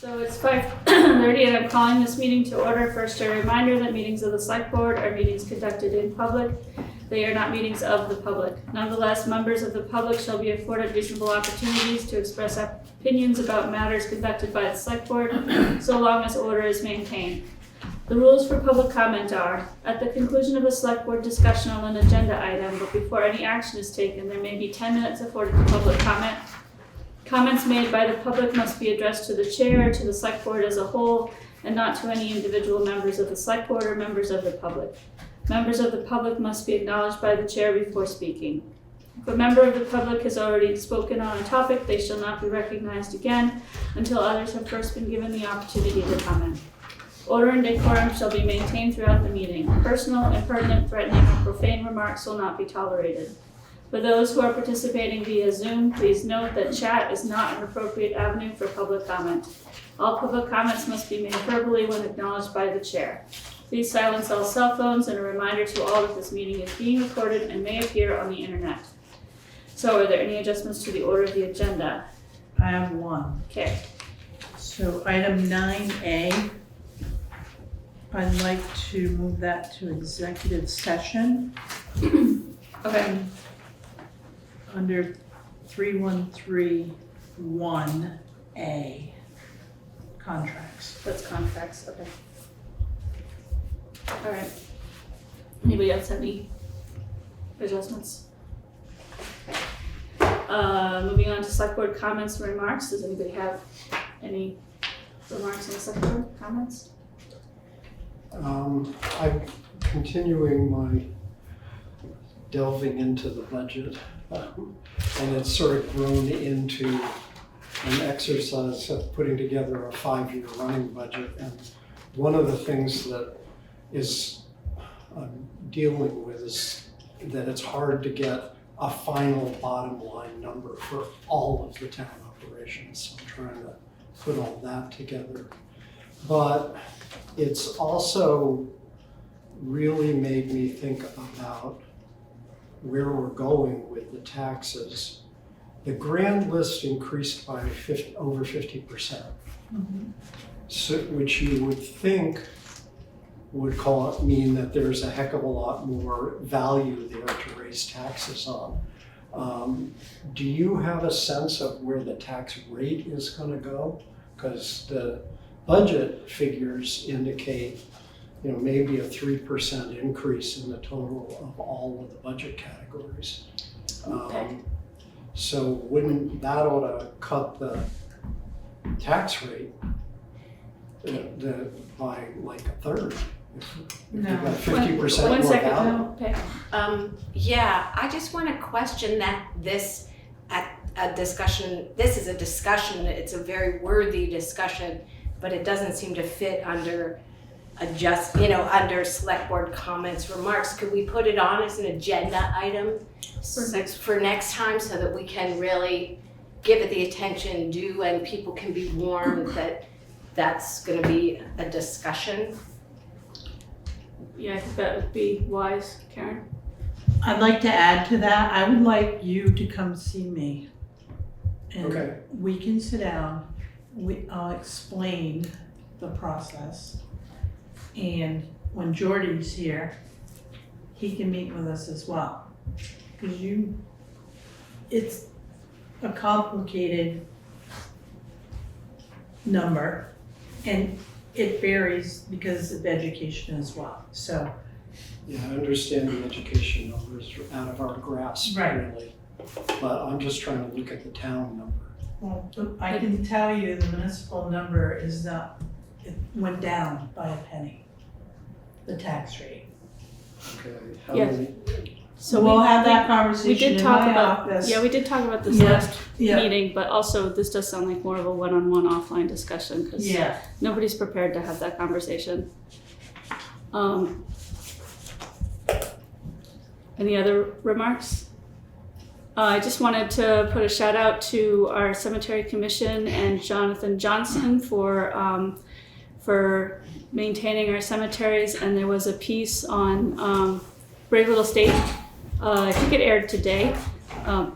So it's 5:30 and I'm calling this meeting to order. First, a reminder that meetings of the Select Board are meetings conducted in public. They are not meetings of the public. Nonetheless, members of the public shall be afforded reasonable opportunities to express opinions about matters conducted by the Select Board, so long as order is maintained. The rules for public comment are, at the conclusion of a Select Board discussion on an agenda item, but before any action is taken, there may be 10 minutes afforded to public comment. Comments made by the public must be addressed to the chair, to the Select Board as a whole, and not to any individual members of the Select Board or members of the public. Members of the public must be acknowledged by the chair before speaking. If a member of the public has already spoken on a topic, they shall not be recognized again until others have first been given the opportunity to comment. Order and decorum shall be maintained throughout the meeting. Personal, impertinent, threatening, or profane remarks will not be tolerated. For those who are participating via Zoom, please note that chat is not an appropriate avenue for public comment. All public comments must be made verbally when acknowledged by the chair. Please silence all cell phones, and a reminder to all that this meeting is being recorded and may appear on the internet. So are there any adjustments to the order of the agenda? I have one. Okay. So item 9A, I'd like to move that to executive session Okay. under 3131A, contracts. That's contracts, okay. All right. Anybody else have any adjustments? Moving on to Select Board comments and remarks. Does anybody have any remarks on the Select Board comments? I'm continuing my delving into the budget, and it's sort of grown into an exercise of putting together a 5-year running budget. And one of the things that I'm dealing with is that it's hard to get a final bottom line number for all of the town operations. So I'm trying to put all that together. But it's also really made me think about where we're going with the taxes. The grand list increased by over 50%, so, which you would think would mean that there's a heck of a lot more value there to raise taxes on. Do you have a sense of where the tax rate is going to go? Because the budget figures indicate, maybe a 3% increase in the total of all of the budget categories. Okay. So wouldn't that ought to cut the tax rate by like a third? If you've got 50% One more second. value. No, okay. Yeah, I just want to question that this is a discussion, it's a very worthy discussion, but it doesn't seem to fit under under Select Board comments, remarks. Could we put it on as an agenda item for next time so that we can really give it the attention due and people can be warned that that's going to be a discussion? Yeah, I think that would be wise, Karen. I'd like to add to that, I would like you to come see me. And Okay. we can sit down, I'll explain the process. And when Jordy's here, he can meet with us as well. Because it's a complicated number, and it varies because of education as well, so. Yeah, I understand the education numbers are out of our grasp, Right. really. But I'm just trying to look at the town number. Well, I can tell you the municipal number is not, it went down by a penny, the tax rate. Okay. How Yes. many? So we'll have that we conversation did in talk my about office. we did talk about this Yeah. last Yeah. meeting, but also this does sound like more of a one-on-one offline discussion because Yeah, nobody's prepared to have that conversation. Any other remarks? I just wanted to put a shout out to our cemetery commission and Jonathan Johnson for maintaining our cemeteries. And there was a piece on Brave Little State. I think it aired today,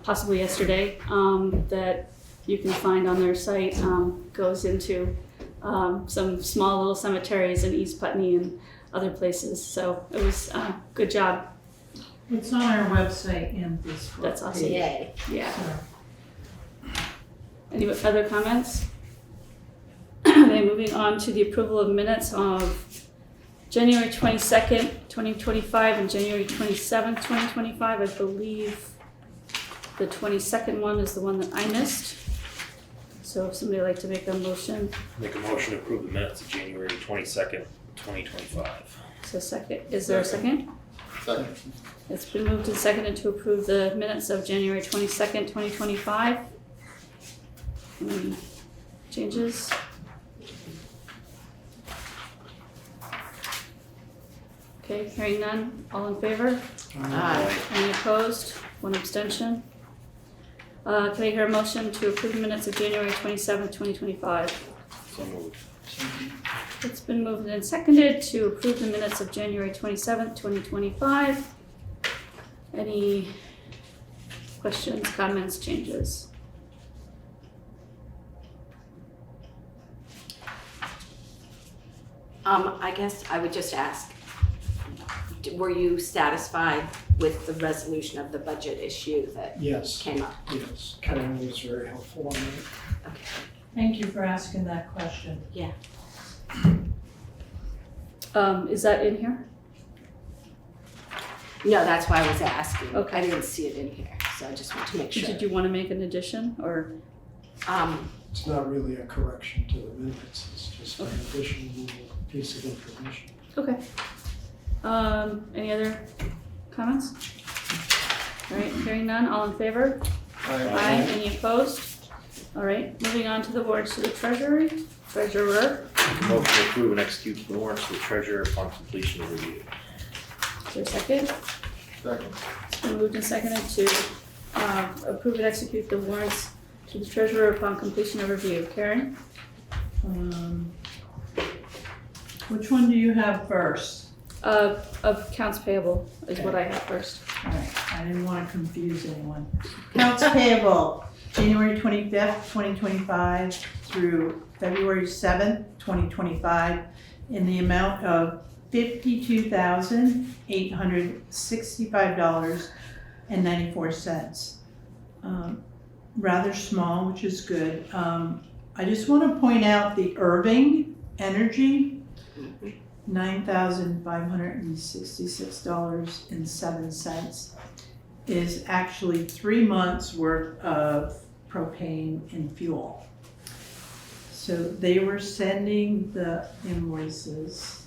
possibly yesterday, that you can find on their site. Goes into some small little cemeteries in East Putney and other places. So it was good job. It's on our website and this. That's awesome. page. Yay. Yeah. So, Any other comments? Okay, moving on to the approval of minutes of January 22nd, 2025 and January 27th, 2025. I believe the 22nd one is the one that I missed. So if somebody would like to make a motion, Make a motion to approve the minutes of January 22nd, 2025. so second, is there a second? Second. It's been moved and seconded to approve the minutes of January 22nd, 2025. Any changes? Okay, hearing none, all in favor? Aye. Any opposed? One abstention. Can I hear a motion to approve the minutes of January 27th, 2025? So moved. It's been moved and seconded to approve the minutes of January 27th, 2025. Any questions, comments, changes? I guess I would just ask, were you satisfied with the resolution of the budget issue that Yes, came up? yes. Karen was very helpful on that. Okay. thank you for asking that question. Is that in here? No, that's why I was asking. Okay. I didn't see it in here, so I just want to make sure. Did you want to make an addition or? It's not really a correction to the minutes, it's just an Okay. additional piece of information. Okay. Any other comments? All right, hearing none, all in favor? Aye. Any opposed? All right, moving on to the warrants to the treasurer. Motion to approve and execute the warrants to the treasurer upon completion of review. Is there a second? Second. It's been moved and seconded to approve and execute the warrants to the treasurer upon completion of review. Karen? Which one do you have first? Of accounts payable is what I have first. All right, I didn't want to confuse anyone. Accounts payable, January 25th, 2025 through February 7th, 2025, in the amount of $52,865.94. Rather small, which is good. I just want to point out the Irving Energy, $9,566.07 is actually 3 months worth of propane and fuel. So they were sending the invoices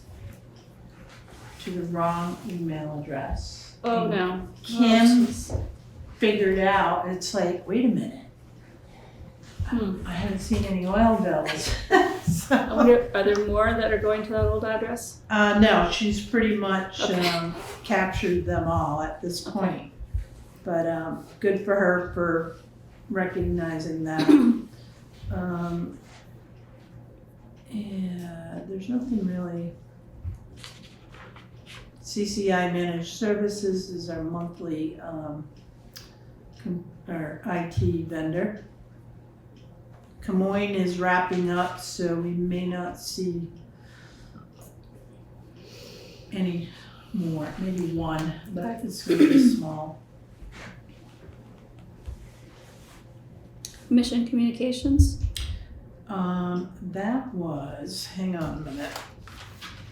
to the wrong email address. Oh, And no. Kim Oh, jeez. figured out, it's like, wait a minute. I haven't seen any oil bills. So- I wonder, are there more that are going to that old address? No, she's pretty much Okay. captured them all at this point. But good for her for recognizing that. Yeah, there's nothing really. CCI Managed Services is our monthly our IT vendor. Camoin is wrapping up, so we may not see any more, maybe one, but it's gonna be small. Mission Communications? That was, hang on a minute.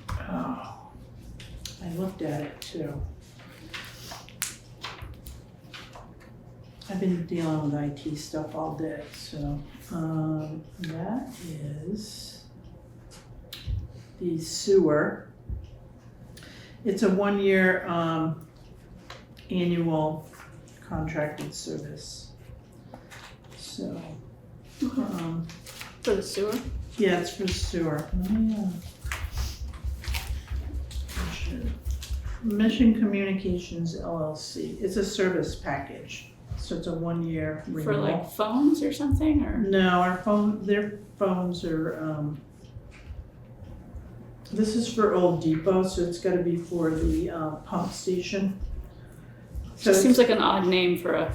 Oh, I looked at it too. I've been dealing with IT stuff all day, so, that is the sewer. It's a 1-year, annual contracted service. So, For the sewer? yeah, it's for sewer. Oh, yeah. Mission Communications LLC. It's a service package, so it's a 1-year renewal. For like phones or something, or? No, their phones are, this is for Old Depot, so it's gotta be for the pump station. So Just seems like an odd name for a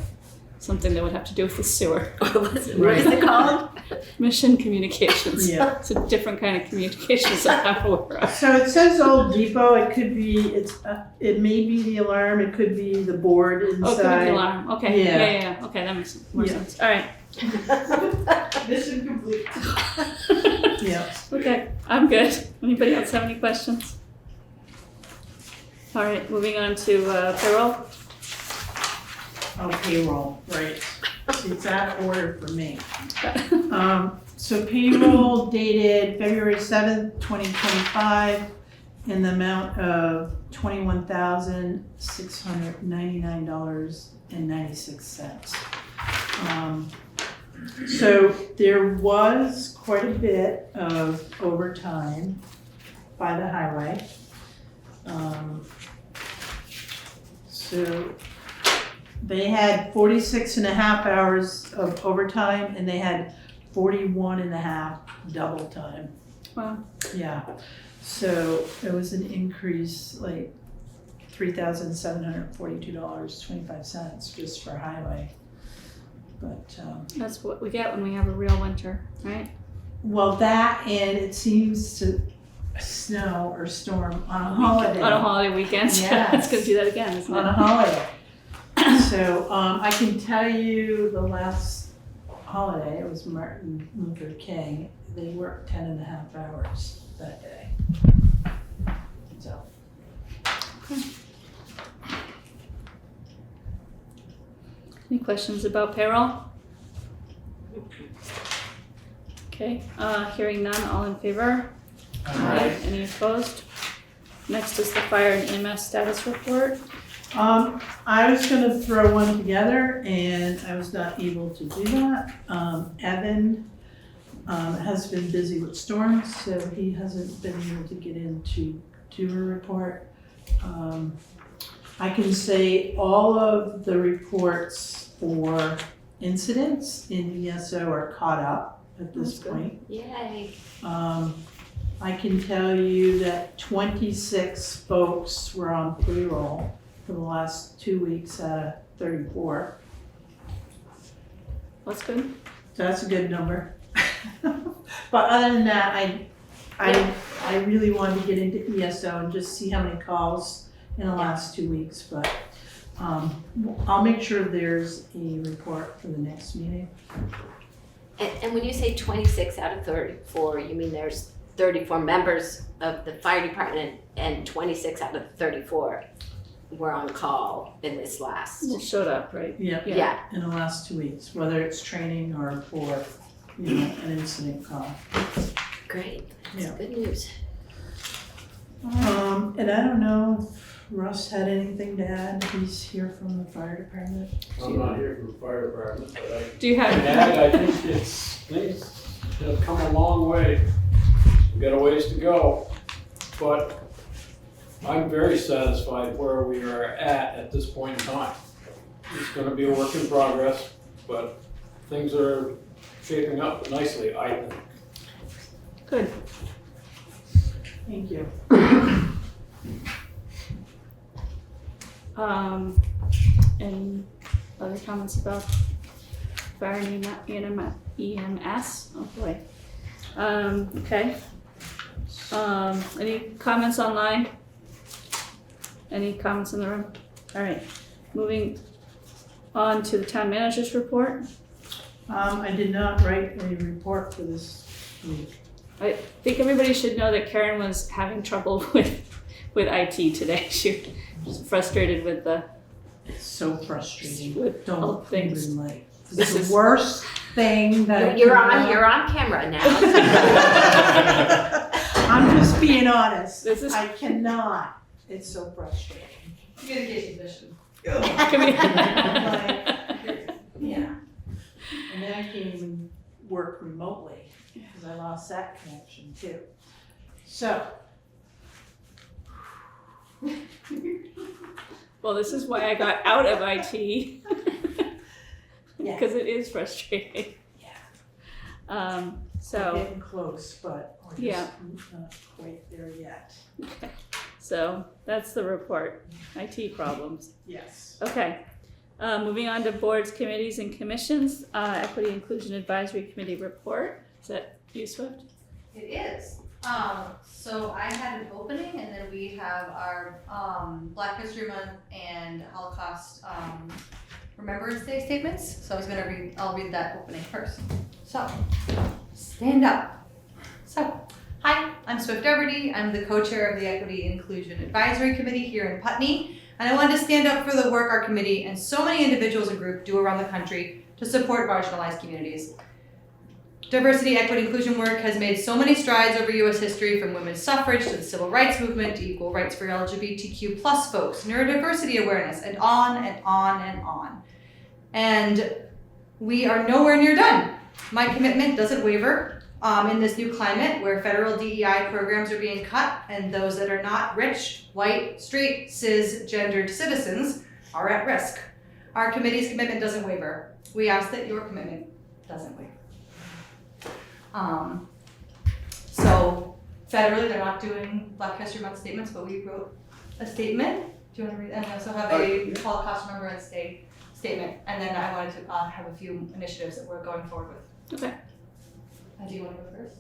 something that would have to do with the sewer. What is it called? Mission communications. Yeah. It's a different kind of communications that I'm aware of. So it says Old Depot, it could be, it may be the alarm, it could be the board Oh, it could be inside. the alarm. Okay, Yeah. yeah. Okay, that makes more Yeah. sense. All right. Mission complete. Yeah. Okay, I'm good. Anybody else have any questions? All right, moving on to payroll. Oh, payroll, right. See, it's out of order for me. So payroll dated February 7th, 2025, in the amount of $21,699.96. So there was quite a bit of overtime by the highway. So they had 46 and a half hours of overtime and they had 41 and a half double time. Wow. Yeah, so it was an increase like $3,742.25 just for highway. But, That's what we get when we have a real winter, right? well, that and it seems to snow or storm on a holiday. On a holiday weekend. Yes. It's gonna do that again, isn't On it? a holiday. So, I can tell you the last holiday, it was Martin Luther King, they worked 10 and a half hours that day. So, Any questions about payroll? Okay, hearing none, all in favor? Aye. Any opposed? Next is the fire and EMS status report. I was gonna throw one together and I was not able to do that. Evan, has been busy with storms, so he hasn't been able to get in to do a report. I can say all of the reports for incidents in ESO are caught up at this That's good. point. Yay. I can tell you that 26 folks were on payroll for the last 2 weeks out of 34. That's good. So that's a good number. But other than that, I really wanted to get into ESO and just see how many calls in the last 2 weeks, but I'll make sure there's a report for the next meeting. And when you say 26 out of 34, you mean there's 34 members of the fire department and 26 out of 34 were on call in this last. It showed up, right? Yeah, Yeah. in the last 2 weeks, whether it's training or for, an incident call. Great. That's Yeah. good news. And I don't know if Russ had anything to add. He's here from the fire department. I'm not here from the fire department, but Do you have? I think things have come a long way. We've got a ways to go, but I'm very satisfied where we are at this point in time. It's gonna be a work in progress, but things are shaping up nicely, I think. Good. Thank you. Any other comments about fire and EMS? Oh boy. Okay. Any comments online? Any comments in the room? All right, moving on to the town manager's report. I did not write a report for this week. I think everybody should know that Karen was having trouble with IT today. She was frustrated with the It's so frustrating. with all Don't things. even like. This It's is- the worst thing that. You're on camera now. I'm just being honest. This is- I cannot. It's so frustrating. You gotta get your mission. Can we- Yeah. And then I can't even work remotely because I lost that connection too. So. Well, this is why I got out of IT. Yeah. Because it is frustrating. Yeah. We're So, getting close, but we're Yeah. just not quite there yet. so that's the report. IT problems. Yes. Okay. Moving on to boards, committees, and commissions, Equity Inclusion Advisory Committee report. Is that you, Swift? It is. So I had an opening, and then we have our Black History Month and Holocaust Remembrance Day statements. So I'll read that opening first. So, stand up. So, hi, I'm Swift Everty. I'm the co-chair of the Equity Inclusion Advisory Committee here in Putney. And I wanted to stand up for the work our committee and so many individuals and groups do around the country to support marginalized communities. Diversity, equity, inclusion work has made so many strides over U.S. history, from women's suffrage to the civil rights movement to equal rights for LGBTQ plus folks, neurodiversity awareness, and on and on and on. And we are nowhere near done. My commitment doesn't waver in this new climate where federal DEI programs are being cut and those that are not rich, white, straight, cisgendered citizens are at risk. Our committee's commitment doesn't waver. We ask that your commitment doesn't waver. So federally, they're not doing Black History Month statements, but we wrote a statement. Do you want to read? And we also have a Holocaust Remembrance Day statement. And then I wanted to have a few initiatives that we're going forward with. Okay. Do you want to go first?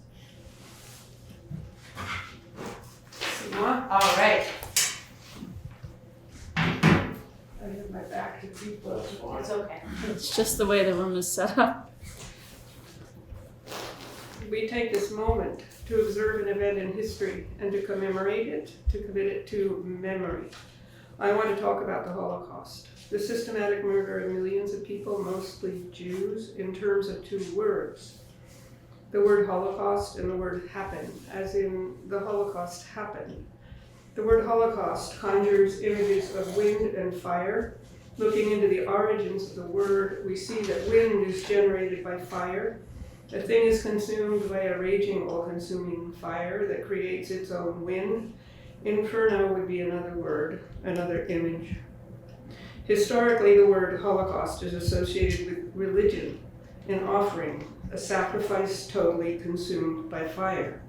All right. I have my back to people. It's okay. It's just the way the room is set up. We take this moment to observe an event in history and to commemorate it, to commit it to memory. I want to talk about the Holocaust, the systematic murder of millions of people, mostly Jews, in terms of two words. The word Holocaust and the word happen, as in the Holocaust happened. The word Holocaust conjures images of wind and fire. Looking into the origins of the word, we see that wind is generated by fire. A thing is consumed by a raging, all-consuming fire that creates its own wind. Inferno would be another word, another image. Historically, the word Holocaust is associated with religion, an offering, a sacrifice totally consumed by fire.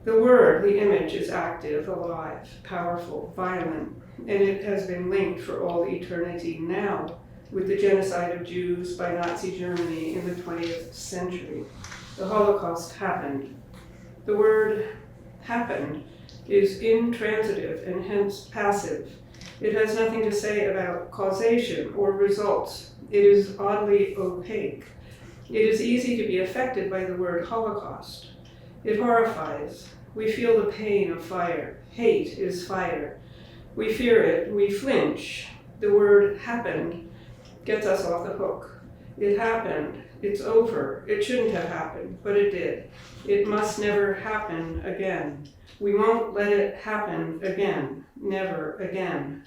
The word, the image, is active, alive, powerful, violent, and it has been linked for all eternity now with the genocide of Jews by Nazi Germany in the 20th century. The Holocaust happened. The word happened is intransitive and hence passive. It has nothing to say about causation or results. It is oddly opaque. It is easy to be affected by the word Holocaust. It horrifies. We feel the pain of fire. Hate is fire. We fear it. We flinch. The word happened gets us off the hook. It happened. It's over. It shouldn't have happened, but it did. It must never happen again. We won't let it happen again. Never again.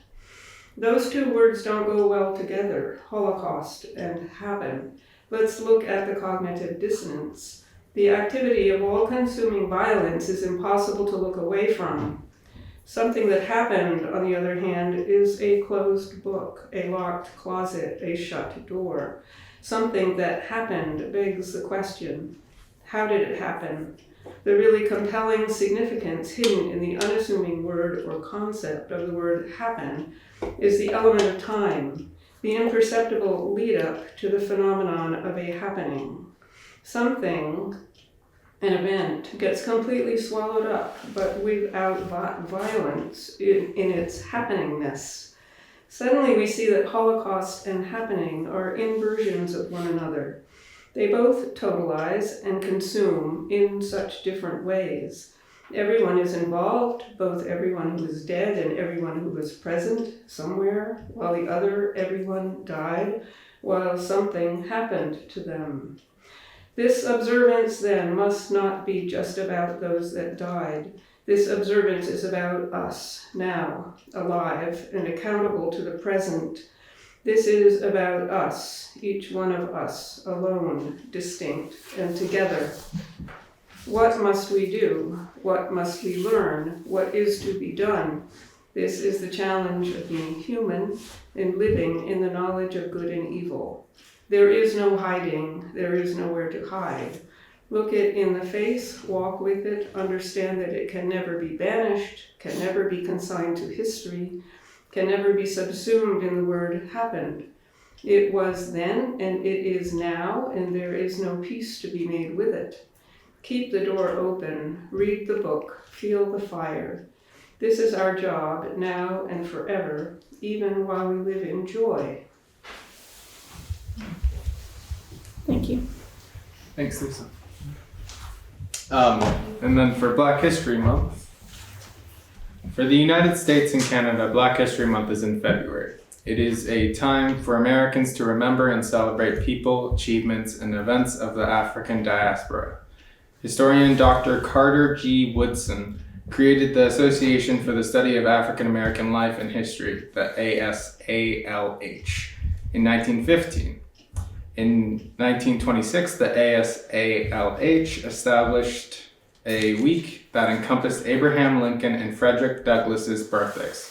Those two words don't go well together, Holocaust and happen. Let's look at the cognitive dissonance. The activity of all-consuming violence is impossible to look away from. Something that happened, on the other hand, is a closed book, a locked closet, a shut door. Something that happened begs the question, how did it happen? The really compelling significance hidden in the unassuming word or concept of the word happen is the element of time, the imperceptible lead-up to the phenomenon of a happening. Something, an event, gets completely swallowed up, but without violence in its happeningness. Suddenly we see that Holocaust and happening are inversions of one another. They both totalize and consume in such different ways. Everyone is involved, both everyone who is dead and everyone who was present somewhere, while the other everyone died, while something happened to them. This observance, then, must not be just about those that died. This observance is about us, now, alive and accountable to the present. This is about us, each one of us, alone, distinct, and together. What must we do? What must we learn? What is to be done? This is the challenge of being human and living in the knowledge of good and evil. There is no hiding. There is nowhere to hide. Look it in the face, walk with it, understand that it can never be banished, can never be consigned to history, can never be subsumed in the word happened. It was then, and it is now, and there is no peace to be made with it. Keep the door open, read the book, feel the fire. This is our job, now and forever, even while we live in joy. Thank you. Thanks, Lisa. And then for Black History Month, for the United States and Canada, Black History Month is in February. It is a time for Americans to remember and celebrate people, achievements, and events of the African diaspora. Historian Dr. Carter G. Woodson created the Association for the Study of African American Life and History, the ASALH, in 1915. In 1926, the ASALH established a week that encompassed Abraham Lincoln and Frederick Douglass's birthdays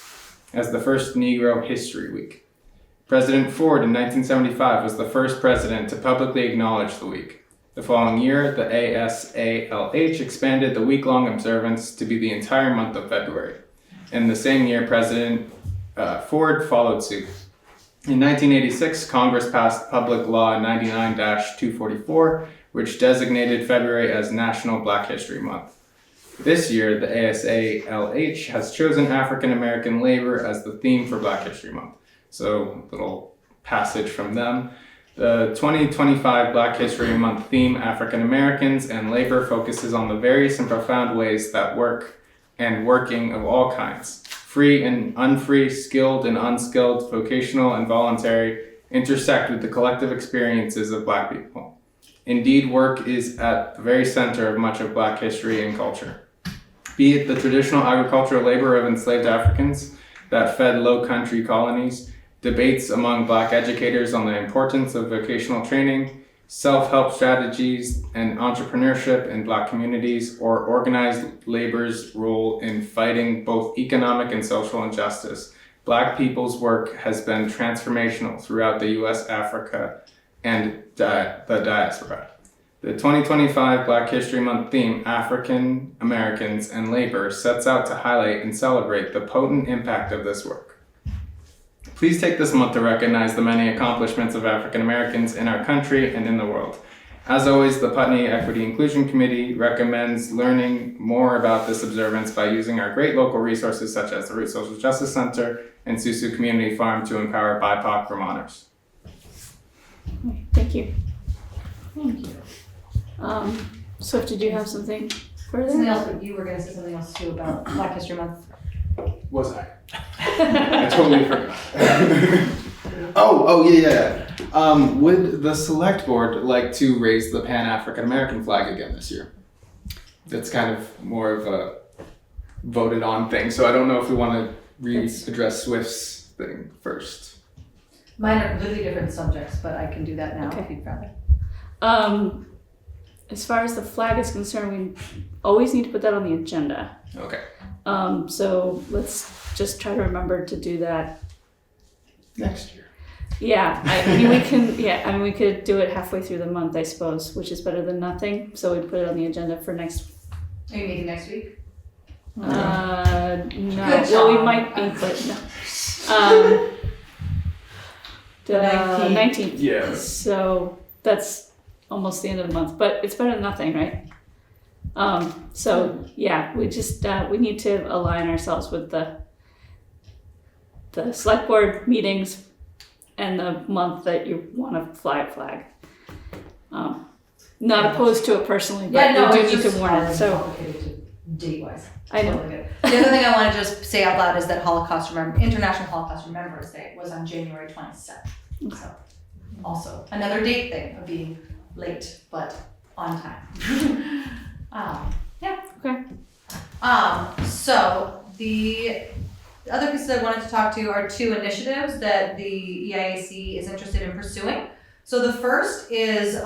as the first Negro History Week. President Ford in 1975 was the first president to publicly acknowledge the week. The following year, the ASALH expanded the week-long observance to be the entire month of February. In the same year, President Ford followed suit. In 1986, Congress passed Public Law 99-244, which designated February as National Black History Month. This year, the ASALH has chosen African American labor as the theme for Black History Month. So, a little passage from them. The 2025 Black History Month theme, African Americans and Labor, focuses on the various and profound ways that work and working of all kinds, free and unfree, skilled and unskilled, vocational and voluntary, intersect with the collective experiences of Black people. Indeed, work is at the very center of much of Black history and culture. Be it the traditional agricultural labor of enslaved Africans that fed low country colonies, debates among Black educators on the importance of vocational training, self-help strategies and entrepreneurship in Black communities, or organized labor's role in fighting both economic and social injustice, Black people's work has been transformational throughout the U.S., Africa, and the diaspora. The 2025 Black History Month theme, African Americans and Labor, sets out to highlight and celebrate the potent impact of this work. Please take this month to recognize the many accomplishments of African Americans in our country and in the world. As always, the Putney Equity Inclusion Committee recommends learning more about this observance by using our great local resources such as the Root Social Justice Center and Susu Community Farm to empower BIPOC Vermonters. Thank you. Thank you. Swift, did you have something further? Something else, but you were gonna say something else too about Black History Month. Was I? I totally forgot. Oh, yeah. Would the select board like to raise the Pan-African American flag again this year? That's kind of more of a voted on thing, so I don't know if we want to address Swift's thing first. Mine are completely different subjects, but I can do that now Okay. if you'd rather. As far as the flag is concerned, we always need to put that on the agenda. Okay. So let's just try to remember to do that Next year. Yeah, I mean we can. Yeah, I mean we could do it halfway through the month, I suppose, which is better than nothing. So we put it on the agenda for next. Are you meeting next week? No. Good Well, we job. might be, but no. The 19th. Yeah. So that's almost the end of the month, but it's better than nothing, right? So yeah, we just we need to align ourselves with the select board meetings and the month that you want to fly a flag. Not opposed to it personally, but we do need to warn it. So complicated date-wise. I know. Totally good. The other thing I want to just say out loud is that International Holocaust Remembrance Day was on January 27th. So also another date thing of being late but on time. Yeah. Okay. So the other pieces I wanted to talk to are two initiatives that the EIAC is interested in pursuing. So the first is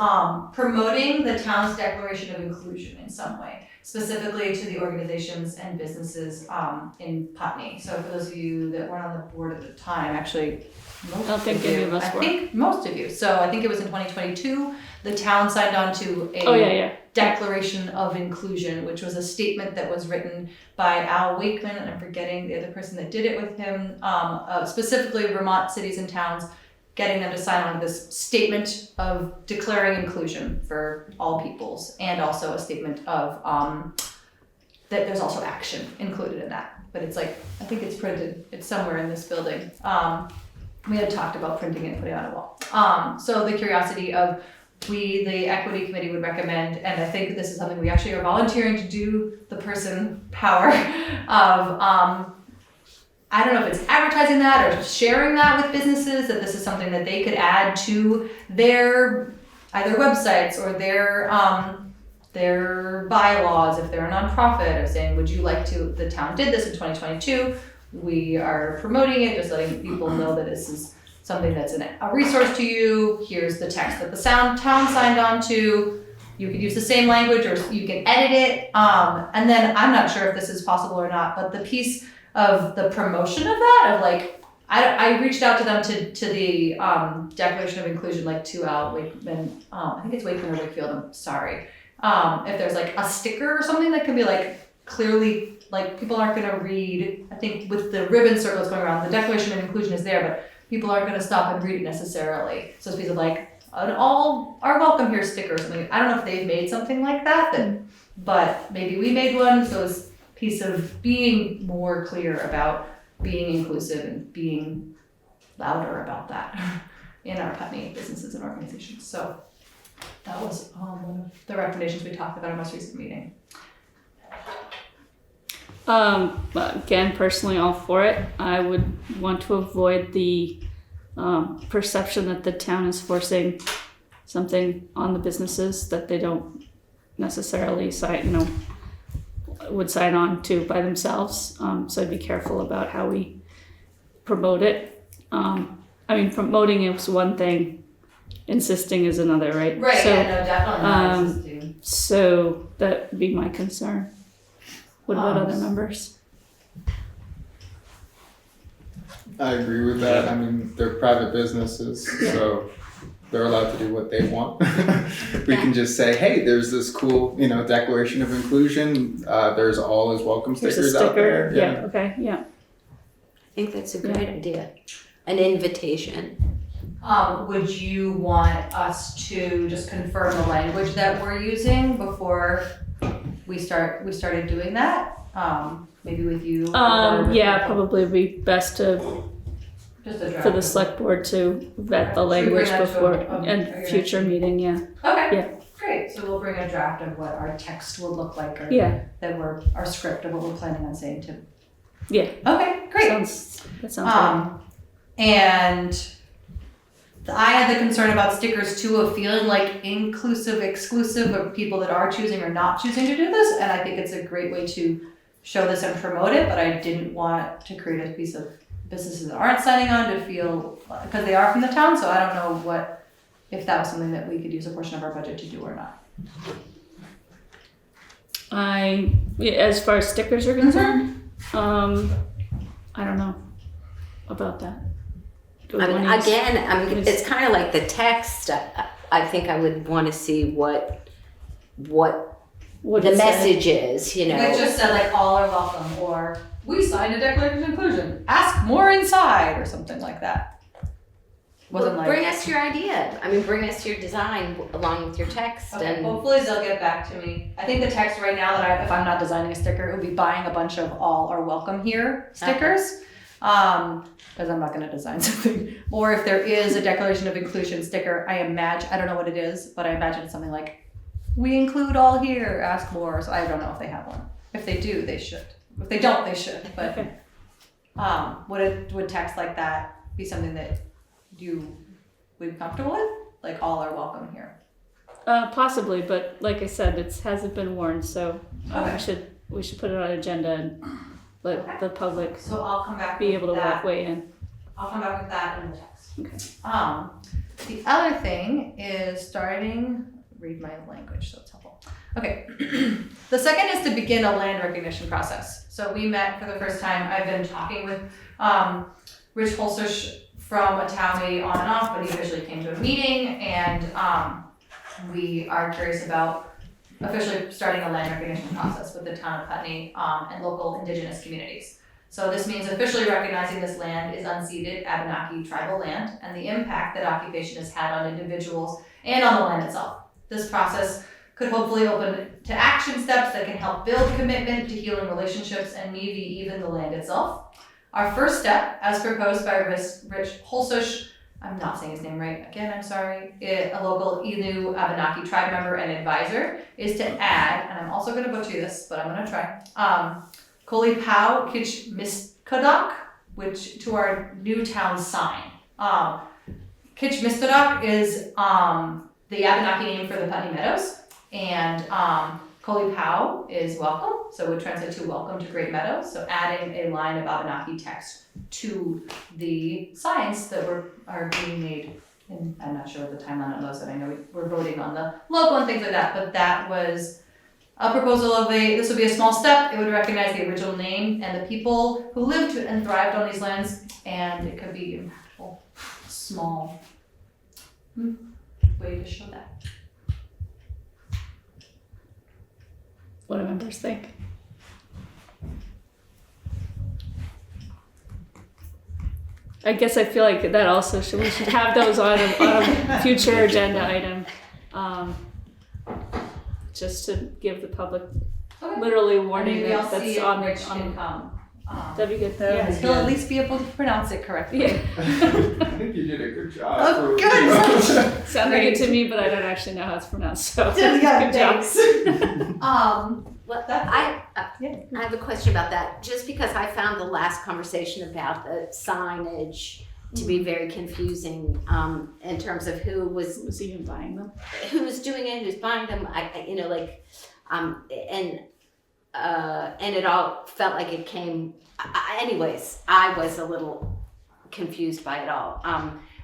promoting the town's declaration of inclusion in some way, specifically to the organizations and businesses in Putney. So for those of you that weren't on the board at the time, actually, I don't think any of us were. I think most of you. So I think it was in 2022, the town signed on to a Declaration of Inclusion, which was a statement that was written by Al Wakeman, and I'm forgetting the other person that did it with him, specifically Vermont cities and towns getting them to sign on this statement of declaring inclusion for all peoples, and also a statement of that there's also action included in that. But it's like, I think it's printed, it's somewhere in this building. We had talked about printing it and putting it on a wall. So the curiosity of, we, the equity committee, would recommend, and I think this is something we actually are volunteering to do, the person power of, I don't know if it's advertising that or sharing that with businesses, that this is something that they could add to their either websites or their bylaws if they're a nonprofit, of saying, would you like to, the town did this in 2022, we are promoting it, just letting people know that this is something that's a resource to you, here's the text that the town signed on to, you could use the same language or you can edit it, and then I'm not sure if this is possible or not, but the piece of the promotion of that, of like, I reached out to them to the Declaration of Inclusion, like to Wakeman, I think it's Wakeman or Wakefield, I'm sorry. If there's like a sticker or something that can be like clearly, like people aren't gonna read, I think with the ribbon circles going around, the Declaration of Inclusion is there, but people aren't gonna stop and read it necessarily. So it's a piece of like, an all are welcome here sticker or something. I don't know if they've made something like that, but maybe we made one, so it's a piece of being more clear about being inclusive and being louder about that in our Putney businesses and organizations. So that was one of the recommendations we talked about in our most recent meeting. Again, personally, all for it. I would want to avoid the perception that the town is forcing something on the businesses that they don't necessarily would sign on to by themselves. So I'd be careful about how we promote it. Promoting is one thing, insisting is another, right? Right, So, yeah, no, definitely not insisting. so that would be my concern. What about other members? I agree with that. I mean, they're private businesses, so they're allowed to do what they want. We can just say, hey, there's this cool, Declaration of Inclusion. There's all is welcome Here's stickers a out sticker. there. Yeah, okay, yeah. I think that's a great idea. An invitation. Would you want us to just confirm the language that we're using before we started doing that? Maybe with you? or with Yeah, people? probably be best to Just a draft. for the select board to vet the Should we bring language that to before a and future meeting, yeah. Okay. Yeah. Great. So we'll bring a draft of what our text will look like, or Yeah, our script of what we're planning on saying too. yeah. Okay, great. That sounds And I had the concern about stickers too, of feeling like inclusive, exclusive of people that are choosing or not choosing to do this. And I think it's a great way to show this and promote it, but I didn't want to create a piece of businesses that aren't signing on to feel, because they are from the town, so I don't know if that was something that we could use a portion of our budget to do or not. as far as stickers are concerned, I don't know about that. Do we wanna use- It's kind of like the text. I think I would want to see what what the it said. message is, It just said like all are welcome, or we signed a declaration of inclusion, ask more inside, or something like that. Wasn't like. bring us your idea. Bring us your design along with your text. Okay, And hopefully they'll get back to me. I think the text right now if I'm not designing a sticker, it would be buying a bunch of all are welcome here stickers. Because I'm not gonna design something. Or if there is a Declaration of Inclusion sticker, I don't know what it is, but I imagine it's something like, we include all here, ask more. So I don't know if they have one. If they do, they should. If they don't, they should. But would text like that be something that you would be comfortable with? Like all are welcome here. Possibly, but like I said, it hasn't been warned, so Okay. we should put it on agenda and let the public So I'll come back be with able to that. weigh in. I'll come back with that in the text. Okay. The other thing is read my language so it's helpful. Okay. The second is to begin a land recognition process. So we met for the first time. I've been talking with Rich Holsish from Atawey on and off, but he officially came to a meeting, and we are curious about officially starting a land recognition process with the town of Putney and local indigenous communities. So this means officially recognizing this land is unceded Abenaki tribal land and the impact that occupation has had on individuals and on the land itself. This process could hopefully open to action steps that can help build commitment to healing relationships and maybe even the land itself. Our first step, as proposed by Rich Holsush, I'm not saying his name right, again, I'm sorry, a local Innu Abenaki tribe member and advisor, is to add, and I'm also gonna butcher this, but I'm gonna try, Koli Pau Kich Miskodak, which to our new town sign. Kich Miskodak is the Abenaki name for the Putney Meadows, and Koli Pau is welcome, so it would translate to welcome to Great Meadows. So adding a line of Abenaki text to the signs that are being made. And I'm not sure the timeline on those, and I know we're voting on the logo and things like that, but that was a proposal of this would be a small step. It would recognize the original name and the people who lived and thrived on these lands, and it could be impactful, small way to show that. What do members think? I guess I feel like that also we should have those on a future agenda item, just to give the public literally warning Maybe I'll that see that's if on Rich the. can come. That'd be good. Yes, he'll at least be able to pronounce it correctly. Yeah. I think you did a good job. Oh, for- good. Sounded good to me, but I don't actually know how it's pronounced. So Yeah, good job. thanks. Well, That's I Yeah. have a question about that, just because I found the last conversation about the signage to be very confusing, in terms of who was even buying them? who's doing it, who's buying them, and it all felt like it came, anyways, I was a little confused by it all.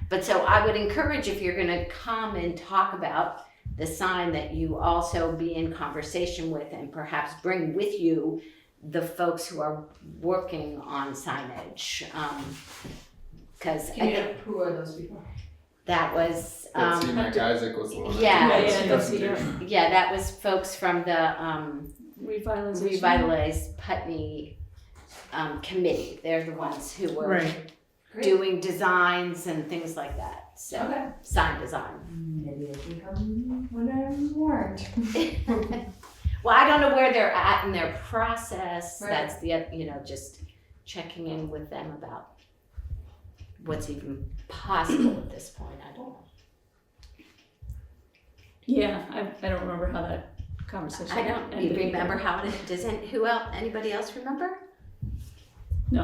But so I would encourage, if you're gonna come and talk about the sign, that you also be in conversation with and perhaps bring with you the folks who are working on signage. Because Who are those people? that was, Betsy McIsaac was the one. Yeah, that was folks from the Revitalization. Revitalized Putney committee. They're the ones who were Right. doing designs and things like that. So Okay. sign design. Maybe they can come when I'm warned. Well, I don't know where they're at in their process. Right. That's just checking in with them about what's even possible at this point. I don't know. Yeah, I don't remember how that conversation. I don't. You ended remember either. how it does? Who else? Anybody else remember? No.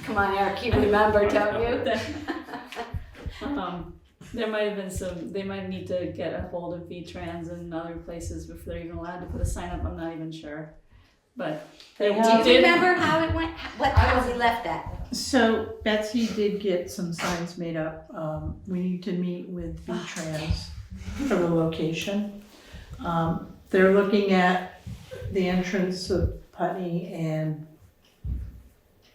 Come on, Eric. You remember, don't you? There might have been some. They might need to get a hold of V-Trans and other places before they're even allowed to put a sign up. I'm not even sure, but they Do you did. remember how it went? How we left that? So Betsy did get some signs made up. We need to meet with V-Trans for the location. They're looking at the entrance of Putney and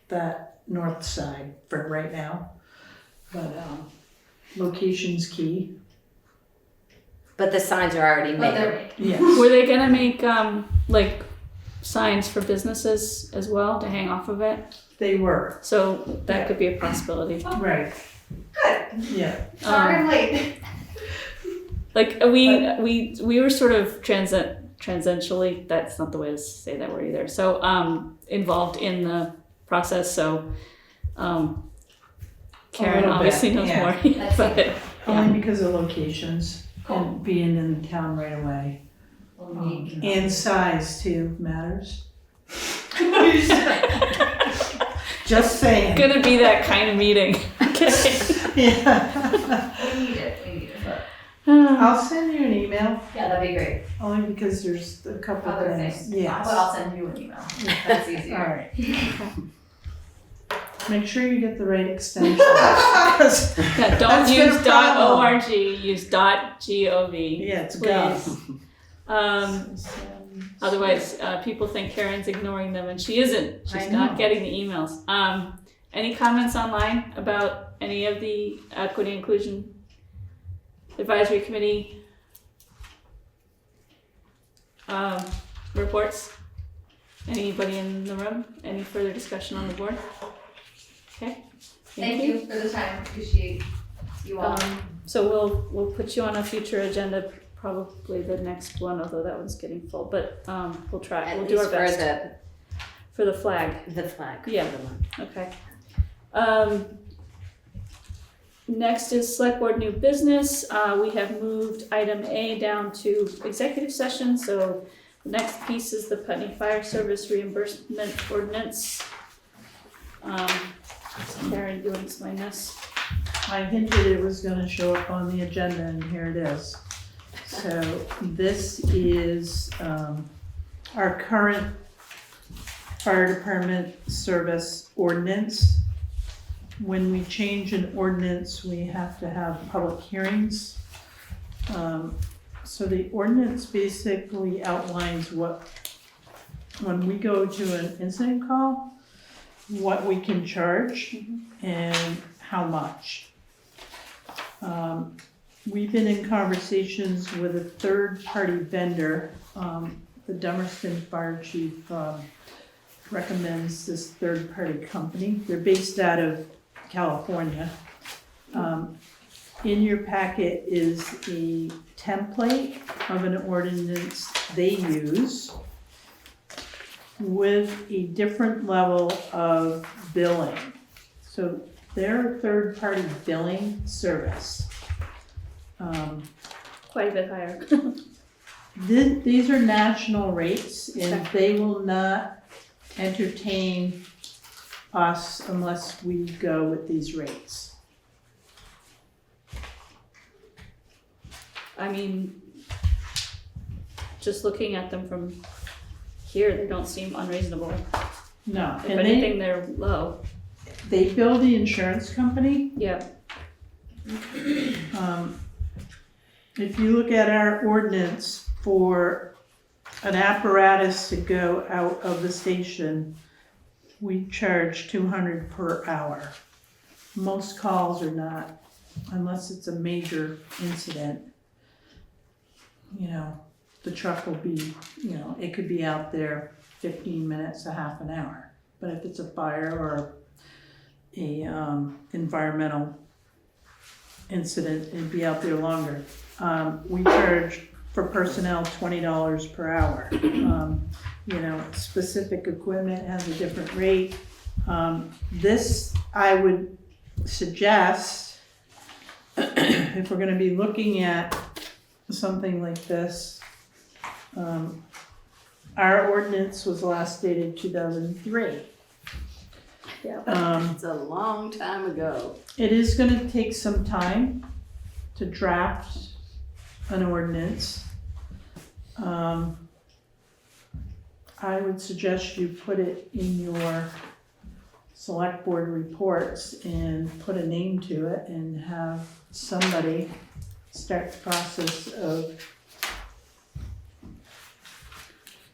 that north side for right now. But location's key. But the signs are already But made. they're Yes. Were they gonna make like signs for businesses as well to hang off of it? They were. So that could be a possibility. Right. good. Yeah. Sorry I'm late. Like we were sort of transiently, that's not the way to say that word either. So involved in the process. So Karen little obviously bit, knows yeah. more. That's But it. Only because of locations Cool. and being in town right away. And size too matters. Just saying. gonna be that kind of meeting. Okay. Yeah. We need it. I'll send you an email, Yeah, that'd be great. only because there's a couple Other things. things. Yes. But I'll send you an email. That's easier. All right. Make sure you get the right extension. 'Cause- Yeah, don't That's been a use problem. .org, use .gov. Yeah, it's Please. gov. Otherwise, people think Karen's ignoring them, and she isn't. She's I not know. getting the emails. Any comments online about any of the Equity Inclusion Advisory Committee reports? Anybody in the room? Any further discussion on the board? Okay. Thank you for the time, appreciate you all. So we'll put you on a future agenda, probably the next one, although that one's getting full, but, we'll try, At we'll do our least best. For the flag, the flag. Yeah. okay. Next is Selectboard New Business. We have moved item A down to executive session, so the next piece is the Putney Fire Service Reimbursement Ordinance. Karen doing my mess. I hinted it was gonna show up on the agenda, and here it is. So this is our current fire department service ordinance. When we change an ordinance, we have to have public hearings. So the ordinance basically outlines when we go to an incident call, what we can charge and how much. We've been in conversations with a third-party vendor. The Dummerston Fire Chief recommends this third-party company. They're based out of California. In your packet is a template of an ordinance they use with a different level of billing. So they're a third-party billing service. Quite a bit higher. These are national rates, and they will not entertain us unless we go with these rates. I mean, just looking at them from here, they don't seem unreasonable. No, If and anything, they're low. they bill the insurance company. Yeah. If you look at our ordinance for an apparatus to go out of the station, we charge $200 per hour. Most calls are not, unless it's a major incident. You know, the truck will be, you know, it could be out there 15 minutes, a half an hour. But if it's a fire or a environmental incident, it'd be out there longer. We charge for personnel $20 per hour. You know, specific equipment has a different rate. This, I would suggest, if we're gonna be looking at something like this, our ordinance was last dated 2003. Yeah. It's a long time ago. It is gonna take some time to draft an ordinance. I would suggest you put it in your select board reports and put a name to it and have somebody start the process of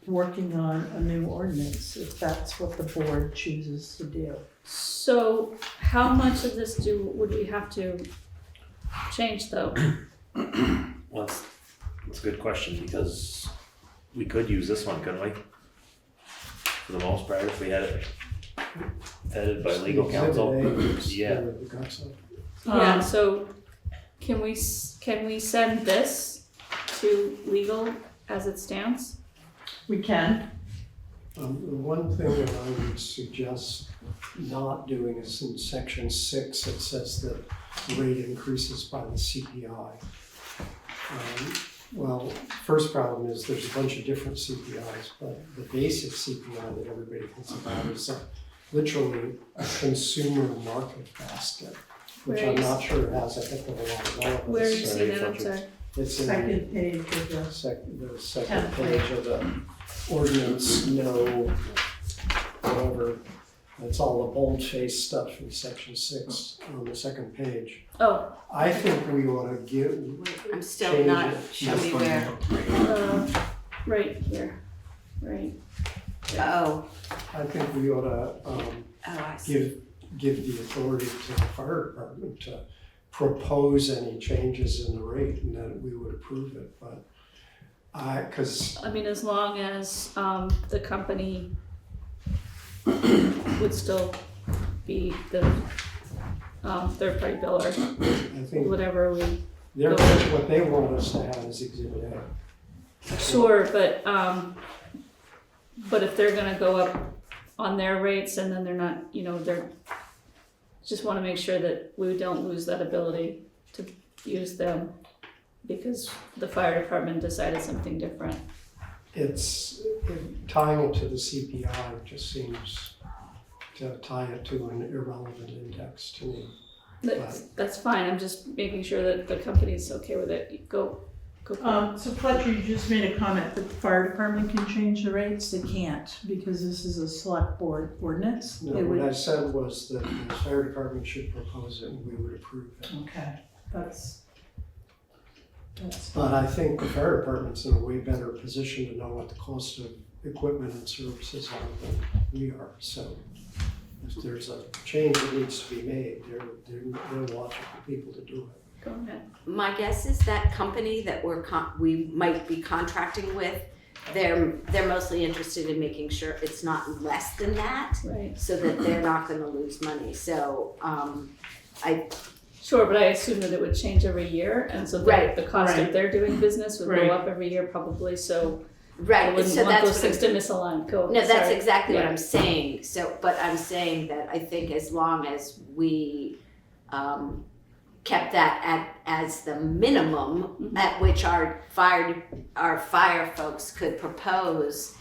working on a new ordinance, if that's what the board chooses to do. So how much of this would we have to change though? Well, that's a good question, because we could use this one, couldn't we? For the most part, if we had it vetted by legal counsel. Yeah. Yeah, so can we send this to legal as it stands? We can. The one thing that I would suggest not doing is in section 6, it says that rate increases by the CPI. Well, first problem is there's a bunch of different CPIs, but the basic CPI that everybody thinks about is literally a consumer market basket, which I'm not sure has a heck of a lot of relevance. Where are you seeing that? I'm sorry. It's in Second page of the the second page of the ordinance, no, whatever. It's all the bold-faced stuff in section 6 on the second page. Oh, I think we ought to give, I'm still not, show me where. right here, right. Oh, I think we ought to I see. give the authority to the fire department to propose any changes in the rate, and then we would approve it. But Cause I mean, as long as, the company would still be the, third-party biller, I think whatever we, what they want us to have is Exhibit A. sure, but if they're gonna go up on their rates and then they're not, you know, just wanna make sure that we don't lose that ability to use them because the fire department decided something different. Tying it to the CPI just seems to tie it to an irrelevant index to me. That's fine, I'm just making sure that the company's okay with it. Go. So Fletcher, you just made a comment that the fire department can change the rates. They can't because this is a select board ordinance. No, It what would- I said was that the fire department should propose it and we would approve it. Okay, that's. But I think the fire department's in a way better position to know what the cost of equipment and services are than we are. So if there's a change that needs to be made, they're watching for people to do it. Go ahead. My guess is that company that we might be contracting with, they're mostly interested in making sure it's not less than that, Right. so that they're not gonna lose money. So, Sure, but I assume that it would change every year, and so Right. the cost Right. of their doing business would Right. go up every year probably, so I right, wouldn't so want that's those what things to misalign. Go, No, that's sorry. exactly what Yeah. I'm saying. So, but I'm saying that I think as long as we kept that as the minimum Mhm. at which our fire folks could propose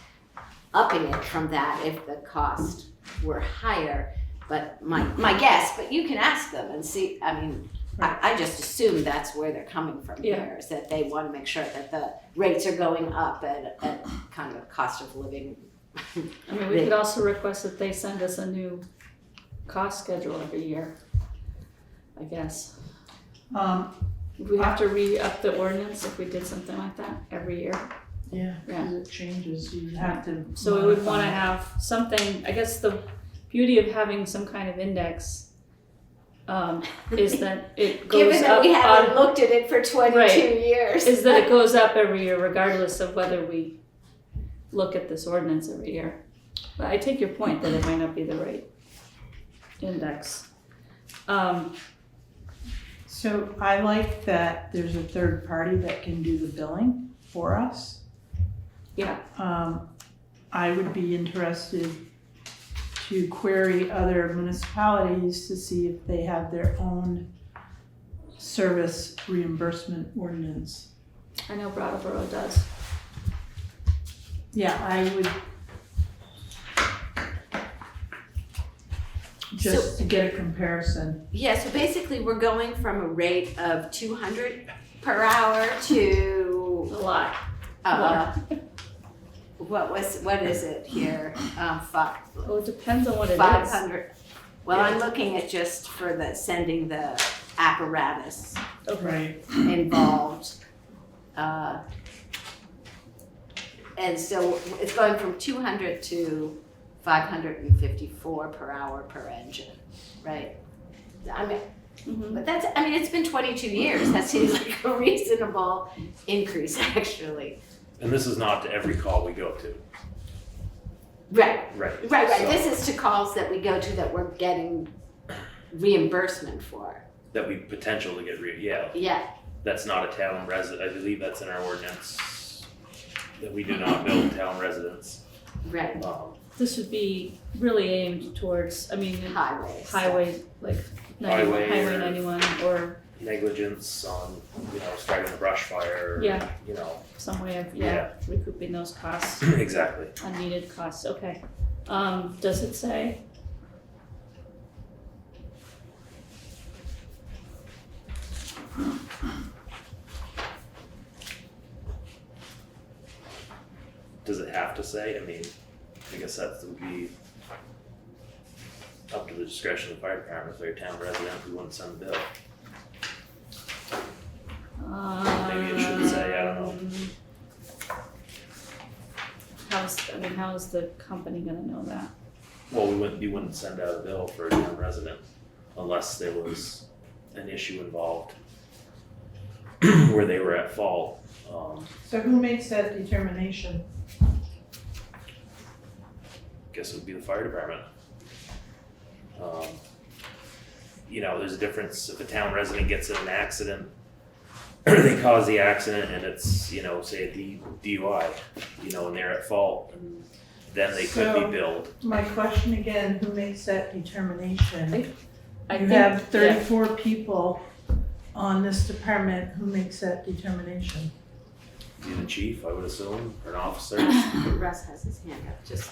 upping it from that if the cost were higher. But my guess, but you can ask them and see, I mean, I just assume that's where they're coming from Yeah. here, is that they want to make sure that the rates are going up at kind of cost of living. I mean, we could also request that they send us a new cost schedule every year, I guess. Would we have to re-up the ordinance if we did something like that every year? Yeah, because it changes, you have to. So we would wanna modify it. have something, I guess the beauty of having some kind of index is that it goes Given that up we haven't on, looked at it for 22 Right. years. is that it goes up every year regardless of whether we look at this ordinance every year. But I take your point that it might not be the right index. So I like that there's a third party that can do the billing for us. Yeah. I would be interested to query other municipalities to see if they have their own service reimbursement ordinance. I know Brattleboro does. Yeah, I would. Just to get a comparison. Yeah, so basically we're going from a rate of 200 per hour to A lot. what is it here? Well, it depends on what it is. 500. Well, I'm looking at just for sending the apparatus Right. involved. And so it's going from 200 to 554 per hour per engine, right? I mean, Mhm. but it's been 22 years. That seems like a reasonable increase, actually. And this is not to every call we go to. Right. Right. Right. So This is to calls that we go to that we're getting reimbursement for. that we potential to get yeah. Yeah. That's not a town resident. I believe that's in our ordinance that we do not bill town residents. Right. This would be really aimed towards, I mean, Highways. highway, like Highway Highway or- 91 or Negligence on, starting a brush fire. Yeah. You know, some way of, Yeah. recouping those costs, exactly. unneeded costs, okay. Does it say? Does it have to say? I mean, I guess that would be up to the discretion of the fire department. If they're a town resident, we wouldn't send a bill. Maybe it should say, I don't know. How is the company gonna know that? Well, you wouldn't send out a bill for a town resident unless there was an issue involved where they were at fault. So who makes that determination? Guess it would be the fire department. You know, there's a difference if a town resident gets in an accident, or they cause the accident and it's, you know, say a DUI, you know, and they're at fault, and then they could be So- billed. My question again, who makes that determination? I You think- have 34 people on this department, who makes that determination? Be the chief, I would assume, or an officer. Russ has his hand up, just.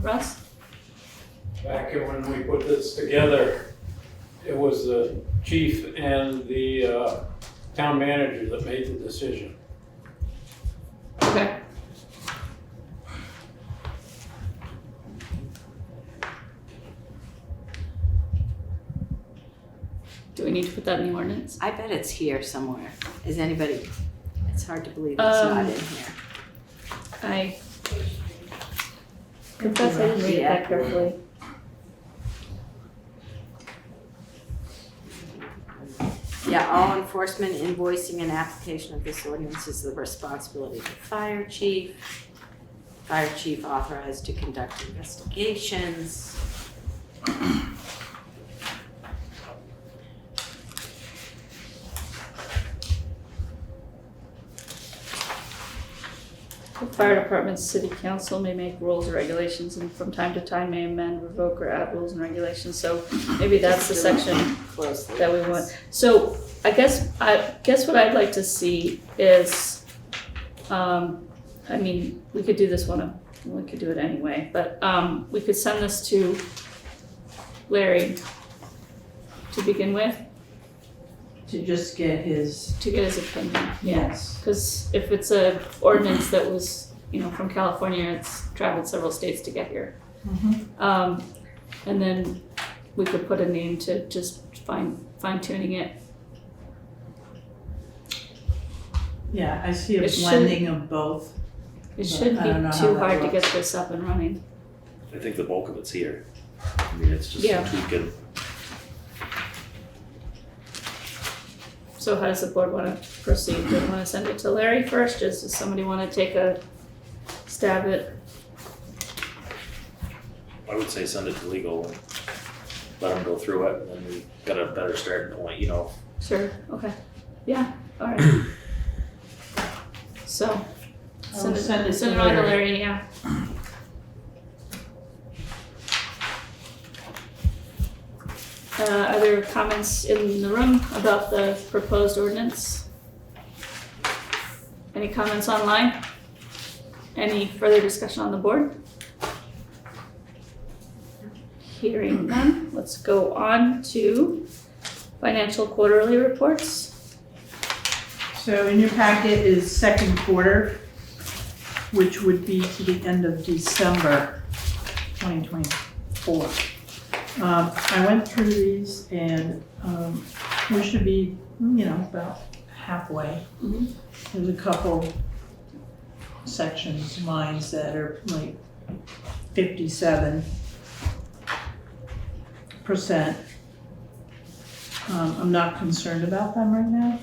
Russ? Back when we put this together, it was the chief and the town manager that made the decision. Okay. Do we need to put that in the ordinance? I bet it's here somewhere. Is anybody, it's hard to believe it's not in here. I confess I didn't read it that carefully. Yeah, all enforcement, invoicing, and application of this ordinance is the responsibility of the fire chief. Fire chief authorized to conduct investigations. The fire department's city council may make rules or regulations and from time to time may amend, revoke, or add rules and regulations. So maybe that's the section Closely. that we want. So I guess what I'd like to see is, I mean, we could do this one, we could do it anyway, but we could send this to Larry to begin with, To just get his, to get his opinion. yes. Because if it's a ordinance that was, you know, from California, it's traveled several states to get here. Mhm. And then we could put a name to just fine tuning it. Yeah, I see a It should- blending of both. It But shouldn't I don't know be how too that hard to get works. this up and running. I think the bulk of it's here. I mean, it's just Yeah. tweaking. So how does the board want to proceed? Do we want to send it to Larry first? Does somebody want to take a stab at? I would say send it to legal and let them go through it, and then we got a better starting point, you know. Sure, okay. Yeah, all right. So, I'll send it to send it on to Larry. Larry, yeah. Are there comments in the room about the proposed ordinance? Any comments online? Any further discussion on the board? Hearing none, let's go on to financial quarterly reports. So in your packet is second quarter, which would be to the end of December 2024. I went through these and we should be, you know, about halfway. Mhm. There's a couple sections, lines that are like 57%. I'm not concerned about them right now.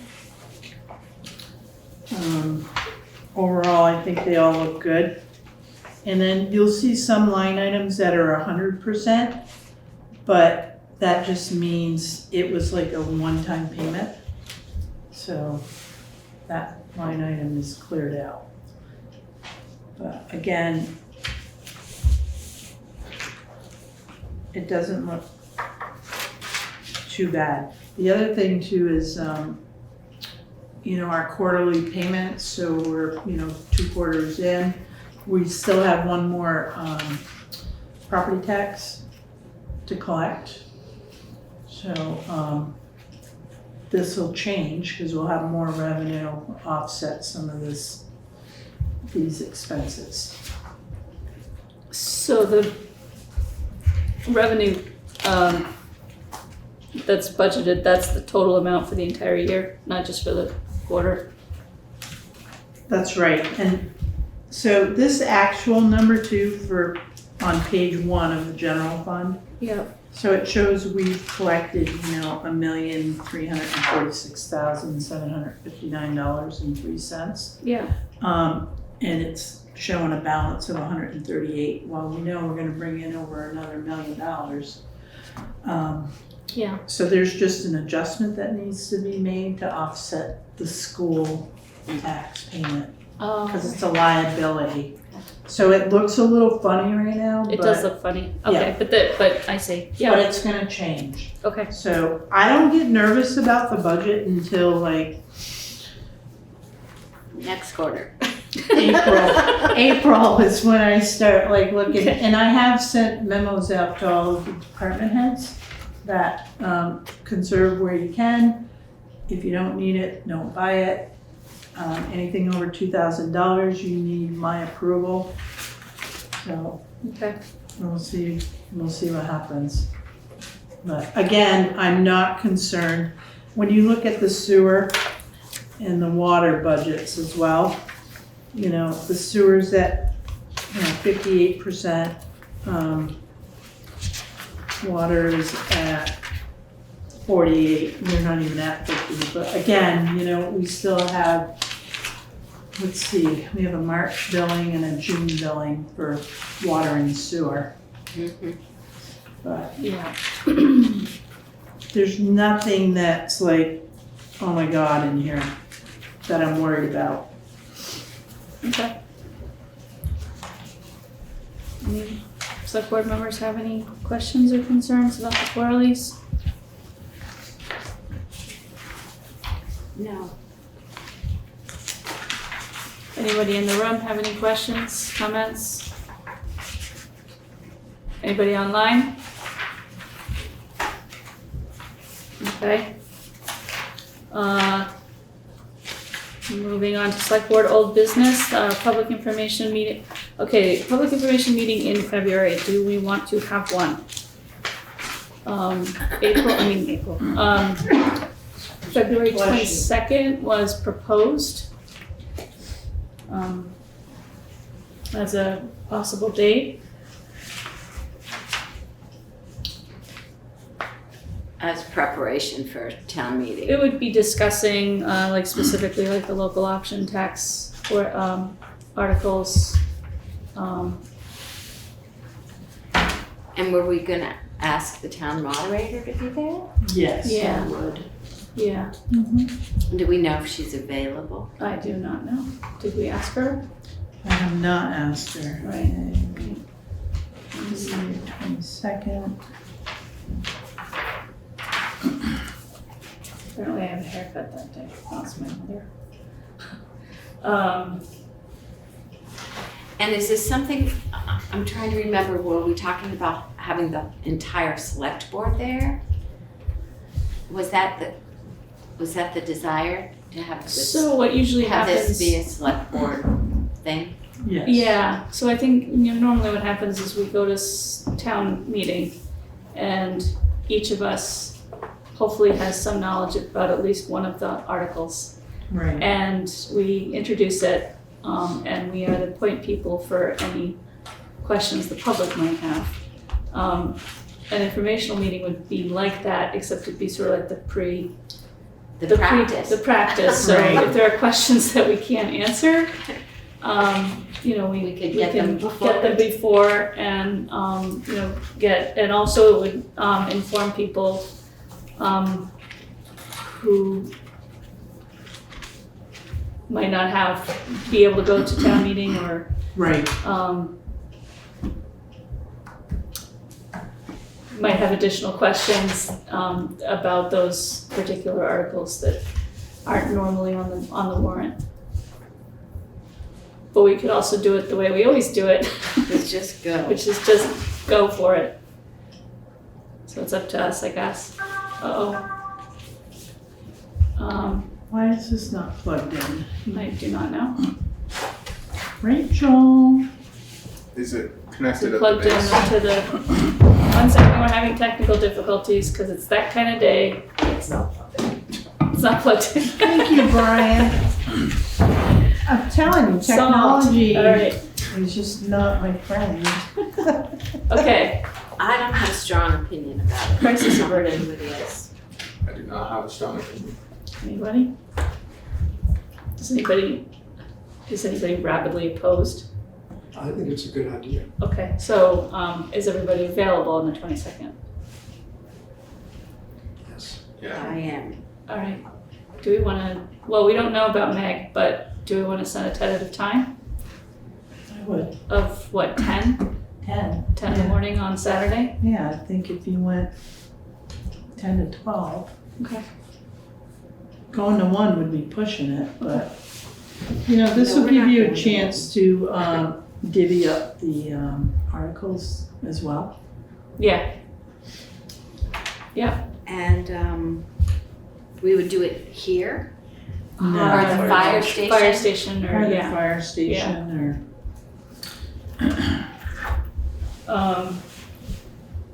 Overall, I think they all look good. And then you'll see some line items that are 100%, but that just means it was like a one-time payment. So that line item is cleared out. But again, it doesn't look too bad. The other thing too is, you know, our quarterly payments, so we're, you know, 2 quarters in. We still have one more property tax to collect. So this will change because we'll have more revenue offset some of these expenses. So the revenue that's budgeted, that's the total amount for the entire year, not just for the quarter? That's right. And so this actual number 2 for on page 1 of the general fund. Yeah. So it shows we've collected, $1,346,759.03. Yeah. And it's showing a balance of 138. Well, we know we're gonna bring in over another $1 million. Yeah. So there's just an adjustment that needs to be made to offset the school tax payment, because it's a liability. So it looks a little funny right now, It does look funny. Okay, but I see. but Yeah. it's gonna change. Okay. So I don't get nervous about the budget until like Next quarter. April is when I start like looking, and I have sent memos out to all of the department heads that conserve where you can. If you don't need it, don't buy it. Anything over $2,000, you need my approval. So Okay. we'll see what happens. But again, I'm not concerned. When you look at the sewer and the water budgets as well, the sewer's at 58%. Water is at 48. We're not even at 50. But again, we still have, let's see, we have a March billing and a June billing for water and sewer. But Yeah. there's nothing that's like, oh my God, in here that I'm worried about. Okay. Any select board members have any questions or concerns about the quarterlies? No. Anybody in the room have any questions, comments? Anybody online? Okay. Moving on to Selectboard Old Business, public information meeting. Okay, public information meeting in February. Do we want to have one? April. February 22nd was proposed as a possible date. As preparation for town meeting. It would be discussing, specifically the local option tax or, articles. And were we gonna ask the town moderator to be there? Yes, Yeah. I would. Yeah, Do we know if she's available? I do not know. Did we ask her? I have not asked her. Right. 22nd. Apparently I have a haircut that day. That's my mother. And is this something, I'm trying to remember, were we talking about having the entire select board there? Was that the desire to have this? So what usually Have happens? this be a select board thing? Yes. Yeah, so I think, normally what happens is we go to town meeting and each of us hopefully has some knowledge about at least one of the articles. Right. And we introduce it, and we are the point people for any questions the public might have. An informational meeting would be like that, except it'd be sort of like the Practice. The practice, so Right. if there are questions that we can't answer, we could get them before and, and also it would, inform people, who might not be able to go to town meeting or, Right. might have additional questions, about those particular articles that aren't normally on the warrant. But we could also do it the way we always do it, Let's just go. which is just go for it. So it's up to us, I guess. Why is this not plugged in? I do not know. Rachel. Is it Is connected it at the plugged in base? to the, 1 second, we're having technical difficulties because it's that kind of day. It's not plugged in. It's not plugged in. Thank you, Brian. I'm telling you, technology All right, is just not my friend. okay. I don't have a strong opinion about it. Crisis averted. Everybody else. I do not have a strong opinion. Anybody? Is anybody rabidly opposed? I think it's a good idea. Okay, so, is everybody available on the 22nd? Yes. Yeah. I am. All right. Do we wanna, well, we don't know about Meg, but do we wanna set a tentative time I would, of what, 10? 10. 10 in the Yeah. morning on Saturday? Yeah, I think if you went 10 to 12, Okay. going to 1 would be pushing it, but, you know, this No, will we're give not you a going to chance to divvy up the articles as well. Yeah. And we would do it here? No. Or at the fire station? Fire station Or or, the yeah. fire station,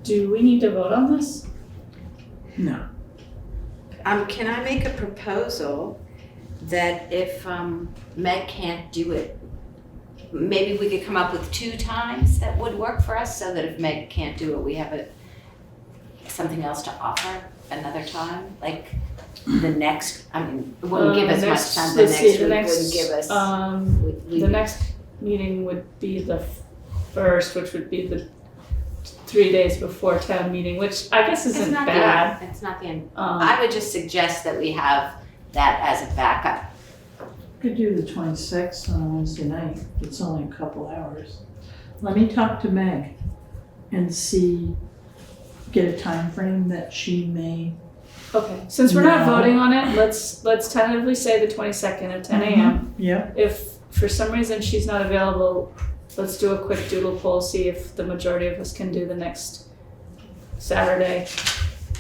Do we need to vote on this? or, no. Can I make a proposal that if Meg can't do it, maybe we could come up with 2 times that would work for us, so that if Meg can't do it, we have something else to offer another time, like the next, I mean, it wouldn't give us much time, the let's next see, week wouldn't give us. The next meeting would be the 1st, which would be the 3 days before town meeting, which I guess It's isn't not bad. It's not the end. Um, I would just suggest that we have that as a backup. Could do the 26th on a Wednesday night. It's only a couple hours. Let me talk to Meg and see, get a time frame that she may. Okay, since we're not No. voting on it, let's tentatively say the 22nd at 10 a.m. Yeah. If for some reason she's not available, let's do a quick doodle poll, see if the majority of us can do the next Saturday.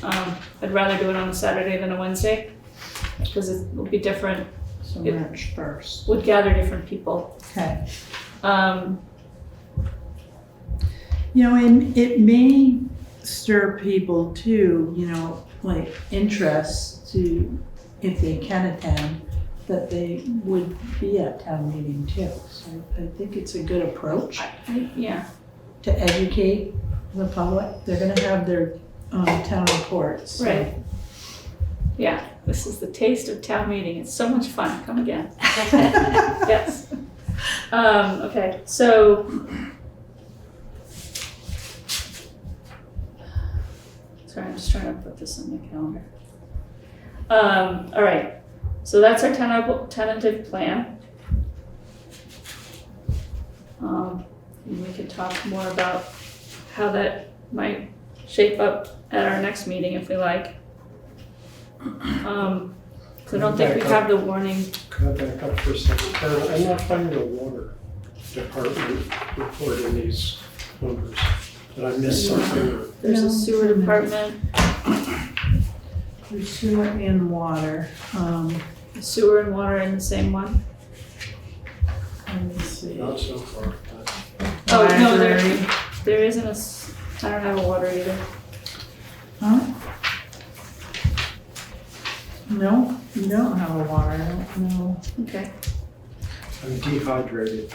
I'd rather do it on a Saturday than a Wednesday, because it will be different, So It- March 1st. would gather different people. Okay. Um, You know, and it may stir people too, you know, like interest to, if they can attend, that they would be at town meeting too. So I think it's a good approach yeah, to educate the public. They're gonna have their town reports. so- right. Yeah, this is the taste of town meeting. It's so much fun. Come again. Yes. Okay, so. Sorry, I'm just trying to put this on my calendar. All right, so that's our tentative plan. And we can talk more about how that might shape up at our next meeting if we like. 'Cause I don't think we have the warning. Could I back up for a second? Carol, I'm not finding a water department report in these numbers. Did I miss something? There's a No, sewer it's in there. department, There's sewer and water. sewer and water in the same one. Let me see. Not so far. Oh, no, Library. there isn't I don't have a water either. Huh? No, you don't have a water, I don't know. Okay. I'm dehydrated.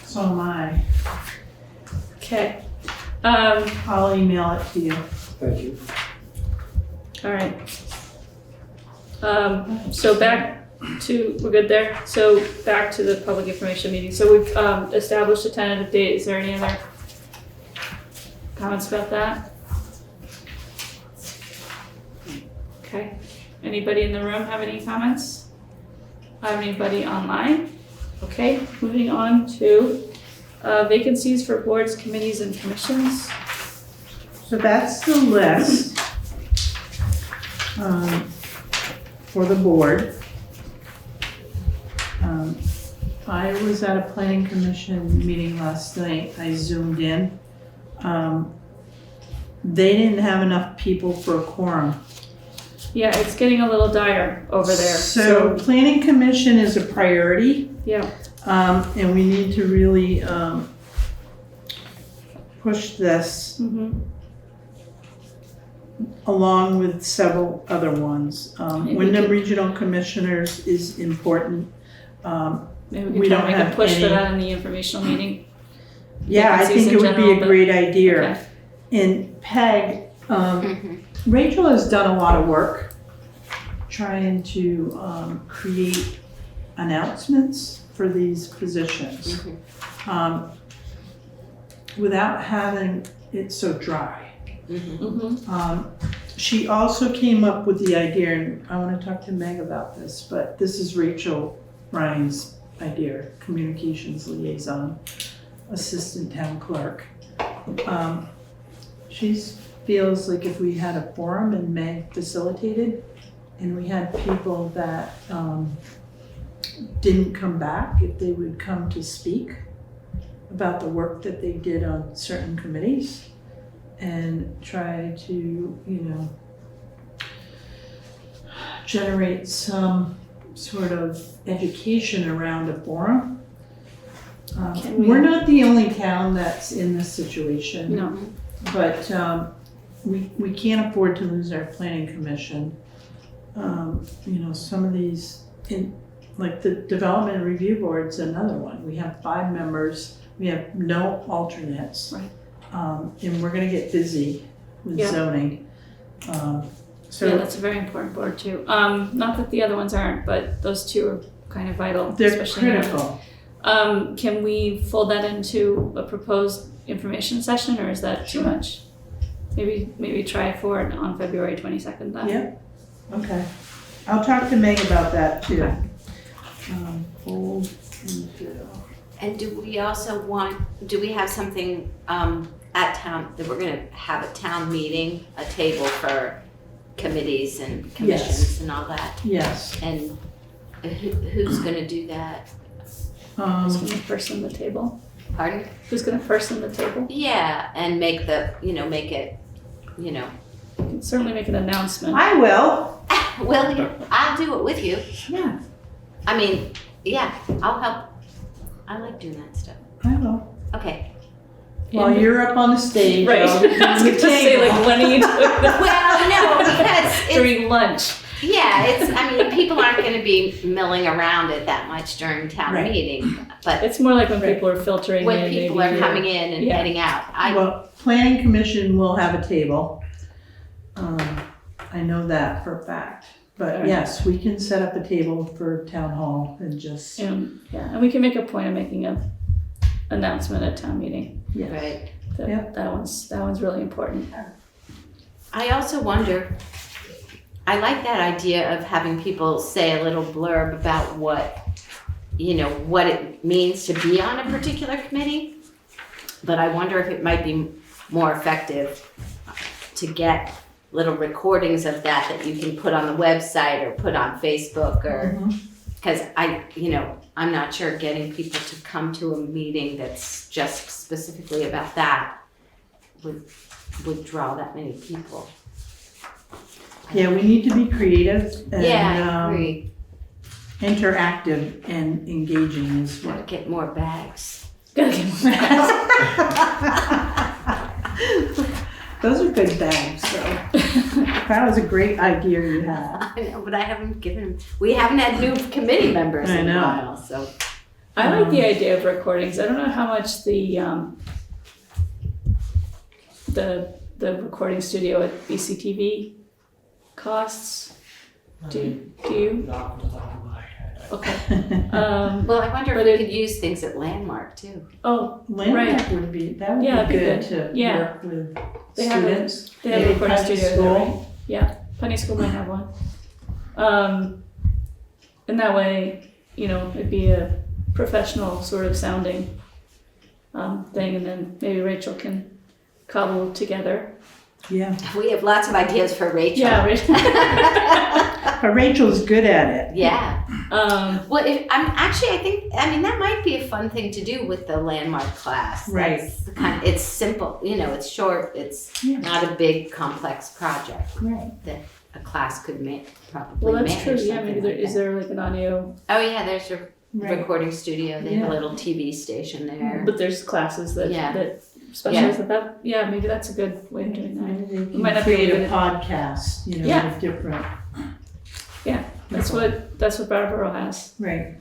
So am I. Okay. I'll email it to you. Thank you. All right. So back to, we're good there? So back to the public information meeting. So we've established a tentative date. Is there any other comments about that? Okay. Anybody in the room have any comments? Anybody online? Okay, moving on to vacancies for boards, committees, and commissions. So that's the list for the board. I was at a planning commission meeting last night. I zoomed in. They didn't have enough people for a quorum. Yeah, it's getting a little dire over there. So planning commission is a priority. Yeah. And we need to really push this Mm-hmm. along with several other ones. Maybe we Wyndham could- Regional Commissioners is important. Maybe We we can don't try to make have a push for any- that in the informational meeting. Yeah, I Vacancies think in it would be general, a but- great idea. Okay. And Peg, Rachel has done a lot of work trying to create announcements for these positions without having it so dry. She also came up with the idea, and I want to talk to Meg about this, but this is Rachel Ryan's idea, communications liaison, assistant town clerk. She feels like if we had a forum and Meg facilitated, and we had people that didn't come back, if they would come to speak about the work that they did on certain committees and try to, generate some sort of education around a forum. We're not the only town that's in this situation. No. But we can't afford to lose our planning commission. Some of these, like the development review board's another one. We have 5 members, we have no alternates. Right. And we're gonna get busy with zoning. Yeah, that's a very important board too. Not that the other ones aren't, but those two are kind of vital. They're especially now. critical. Can we fold that into a proposed information session, or is that too much? Maybe try for it on February 22nd then. Yeah. Okay. I'll talk to Meg about that too. Okay. Old and And do we have something at town, that we're gonna have a town meeting, a table for committees and commissions and all that? yes. And who's gonna do that? Who's gonna person the table? Pardon? Who's gonna person the table? Yeah, and make it, You can certainly make an announcement. I will. well, I'll do it with you. Yeah, I mean, yeah, I'll help. I like doing that stuff. I will. Okay. While you're up on the stage, Right. I'll be I was on the gonna say, table. like, when are you doing that? Well, no, because it's, During lunch. people aren't gonna be milling around it that much during town Right. meeting, but It's more like when people are filtering in. when people maybe, are coming in and yeah. heading out. Well, planning commission will have a table. I know that for a fact. But Alright. yes, we can set up a table for town hall and just, And we can make a point of making a announcement at town meeting. yes. Right. That one's really important. I also wonder, I like that idea of having people say a little blurb about what it means to be on a particular committee. But I wonder if it might be more effective to get little recordings of that you can put on the website or put on Facebook or, because I'm not sure getting people to come to a meeting that's just specifically about that would draw that many people. Yeah, we need to be creative Yeah, I and agree. interactive and engaging is Gotta what. get more bags. Those are good bags, so that was a great idea you had. I know, but we haven't had new committee members I in a know. while, so. I like the idea of recordings. I don't know how much the recording studio at BCTV costs. Do you? Not off the top of my head. Okay. Well, I wonder But if we could use things at Landmark too. Oh, Landmark Right. would be, that would Yeah, be it'd good be to Yeah. work with They have a- students. they have a Maybe recording Putney studio there, School. right? Yeah, Putney School might have one. And that way, it'd be a professional sort of sounding thing, and then maybe Rachel can cobble together. Yeah, We have lots of ideas for Rachel. Yeah, Rachel. but Rachel's good at it. Yeah. Well, I think that might be a fun thing to do with the Landmark class. Right. That's the it's simple, it's short, it's Yeah. not a big complex project Right. that a class could probably Well, that's manage. true. Yeah, something maybe like is that. there like an audio? Oh yeah, there's a Right. recording studio. They have Yeah. a little TV station there. But there's classes that Yeah. that specialize in that. Yeah, maybe that's a good way of doing that. Maybe they We might can not be create able a to- podcast, Yeah. with different, That's what Brattleboro has. right.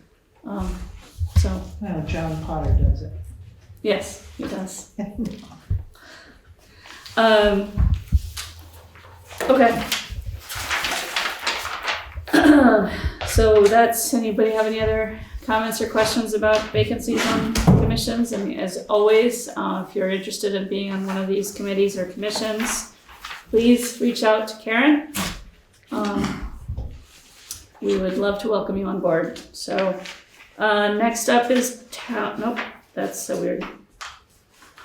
So Well, John Potter does it. yes, he does. Okay. So that's, anybody have any other comments or questions about vacancies on commissions? And as always, if you're interested in being on one of these committees or commissions, please reach out to Karen. We would love to welcome you on board. So next up is nope, that's so weird.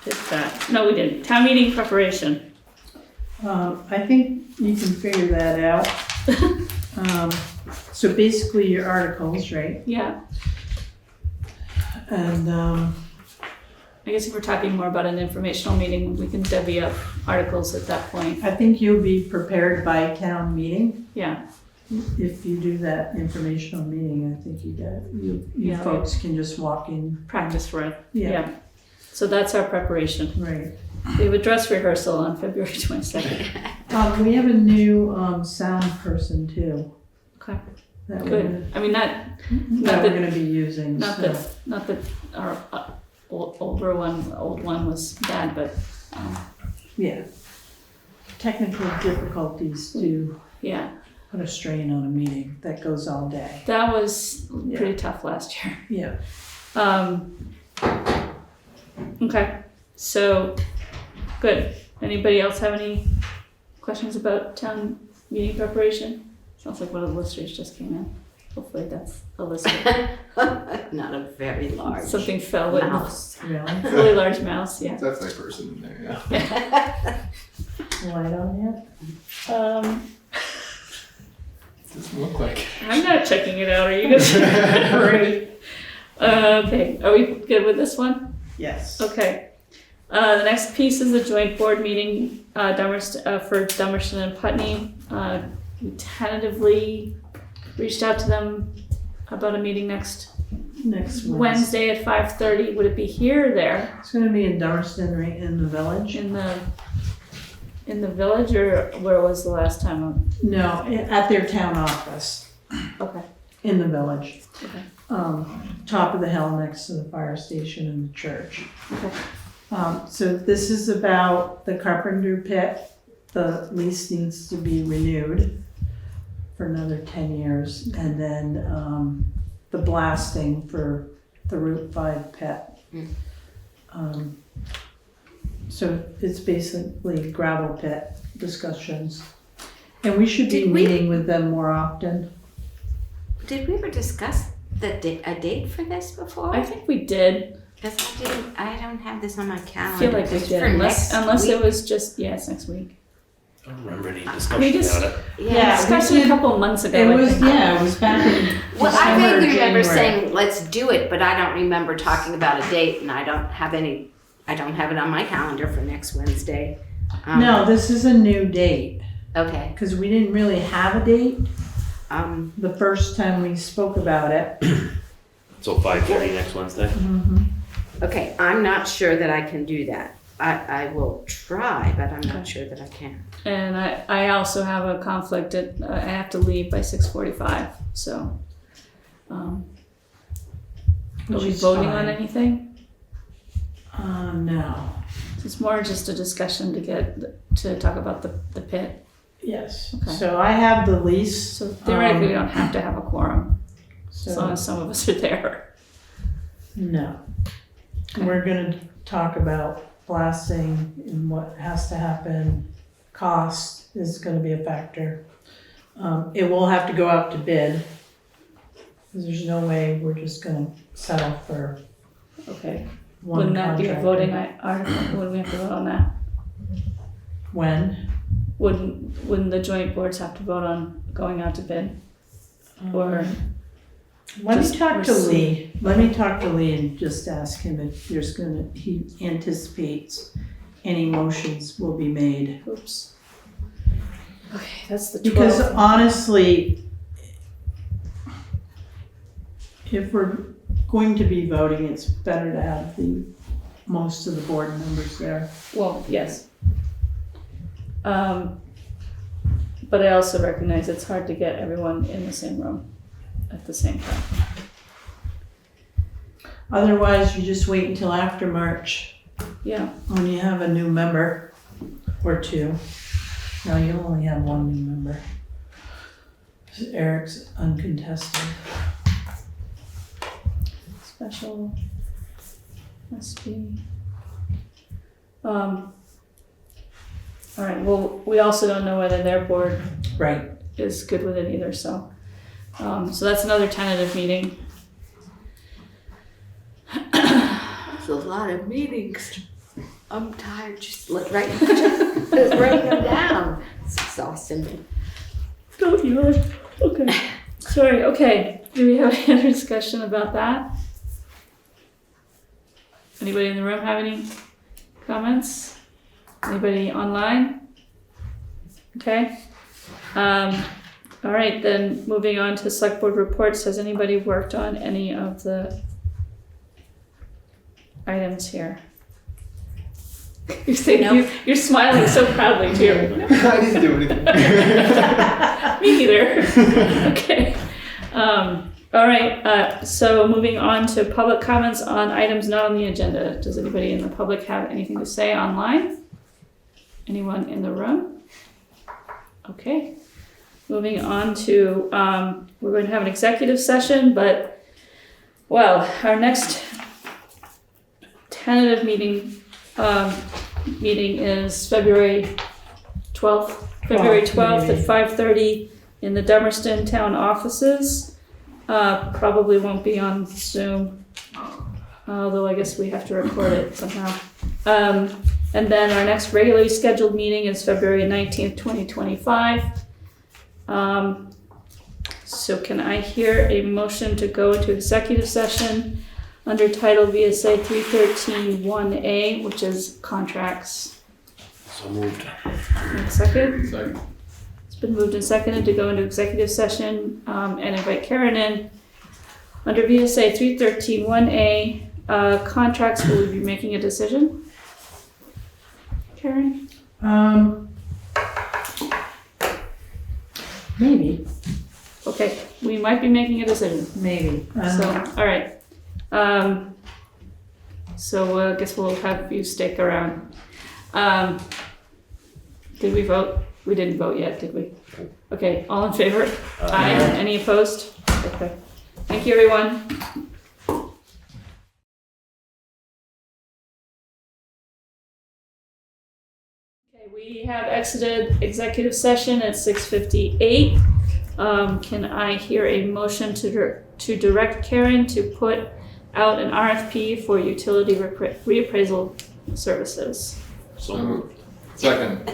Did that. No, we didn't. Town meeting preparation. I think you can figure that out. So basically your articles, right? Yeah, And I guess if we're talking more about an informational meeting, we can divvy up articles at that point. I think you'll be prepared by town meeting. Yeah, If you do that informational meeting, I think you Yeah, folks can just walk in. practice for it. Yeah, Yeah. So that's our preparation. right. We have a dress rehearsal on February 22nd. We have a new sound person too. Okay. That Good. I mean, that not we're that, gonna be using, not so. that our old one was bad, but Yeah. Technical difficulties do yeah, put a strain on a meeting that goes all day. that was Yeah. pretty tough last year. Yeah. Okay, so, good. Anybody else have any questions about town meeting preparation? Sounds like one of the listers just came in. Hopefully that's a lister. Not a very large Something fell with mouse. Really? really large mouse, yeah. That's my person in there, yeah. Light on yet? Doesn't look like it. I'm not checking it out, are you guys? Great. Okay, are we good with this one? Yes. Okay. The next piece is the joint board meeting, for Dummerston and Putney. We tentatively reached out to them about a meeting next Next Wednesday at 5:30. Would it be here or there? It's gonna be in Dummerston, right in the village. In the village, or where was the last time? No, at their town office, Okay, in the village. okay, Top of the hill next to the fire station and the church. okay. So this is about the Carpenter Pit. The lease needs to be renewed for another 10 years. And then the blasting for the Route 5 pit. So it's basically gravel pit discussions. And we should be Did we- meeting with them more often. Did we ever discuss a date for this before? I think we did. Because I don't have this on my I calendar. feel like we It's did, for unless next it week. was just, it's next week. I don't remember any We discussion just- about it. Yeah, Discussed we it a did- couple months ago. It I was, think. yeah, it was back in Well, I December, vaguely remember January. saying, let's do it, but I don't remember talking about a date, and I don't have it on my calendar for next Wednesday. No, this is a new date, Okay. because we didn't really have a date Um, the first time we spoke about it. So 5:30 next Wednesday. okay, I'm not sure that I can do that. I will try, but I'm not sure that I can. And I also have a conflict at, I have to leave by 6:45, so. Are Which we is voting on fine. anything? No. It's more just a discussion to talk about the pit. Yes. Okay. So I have the lease. So theoretically, we don't have to have a quorum, as long So, as some of us are there. no. Okay. We're gonna talk about blasting and what has to happen. Cost is gonna be a factor. It will have to go out to bid. 'Cause there's no way we're just gonna settle for Okay. one Wouldn't that be a contractor. voting article? Wouldn't we have to vote on that? When? Wouldn't the joint boards have to vote on going out to bid? Or Let me just talk to receive- Lee. Let me talk to Lee and just ask him if he anticipates any motions will be made. oops. Okay, that's the 12th. Because honestly, if we're going to be voting, it's better to have most of the board members there. Well, yes. But I also recognize it's hard to get everyone in the same room at the same time. Otherwise, you just wait until after March Yeah, when you have a new member. or two. No, you only have one new member. Eric's uncontested. Special must be. All right, well, we also don't know whether their board Right. is good with it either, so. So that's another tentative meeting. It's a lot of meetings. I'm tired just writing them down. It's exhausting me. Don't you? Okay. Sorry, okay. Do we have any other discussion about that? Anybody in the room have any comments? Anybody online? Okay. All right, then moving on to select board reports. Has anybody worked on any of the items here? You're smiling so proudly too. I didn't do anything. Me either. Okay. All right. So moving on to public comments on items not on the agenda. Does anybody in the public have anything to say online? Anyone in the room? Okay. Moving on to, we're going to have an executive session, but, well, our next tentative meeting is February 12th. February 12th at 5:30 in the Dummerston town offices. Probably won't be on Zoom, although I guess we have to record it somehow. And then our next regularly scheduled meeting is February 19th, 2025. So can I hear a motion to go into executive session under title VSA 313(1)A, which is contracts? So moved. Second? Sorry. It's been moved and seconded to go into executive session and invite Karen in. Under VSA 313(1)A, contracts, will we be making a decision? Karen? Maybe. Okay, we might be making a decision. Maybe. So, all right. So I guess we'll have you stick around. Did we vote? We didn't vote yet, did we? Okay, all in favor? Aye. Any opposed? Okay. Thank you, everyone. Okay, we have exited executive session at 6:58. Can I hear a motion to direct Karen to put out an RFP for utility reappraisal services? So moved. Second.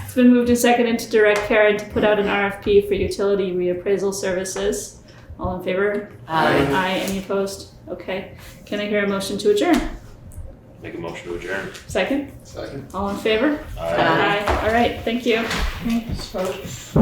It's been moved and seconded to direct Karen to put out an RFP for utility reappraisal services. All in favor? Aye. Aye. Any opposed? Okay. Can I hear a motion to adjourn? Make a motion to adjourn. Second? Second. All in favor? Aye. Aye. All right. Thank you. Thanks, folks.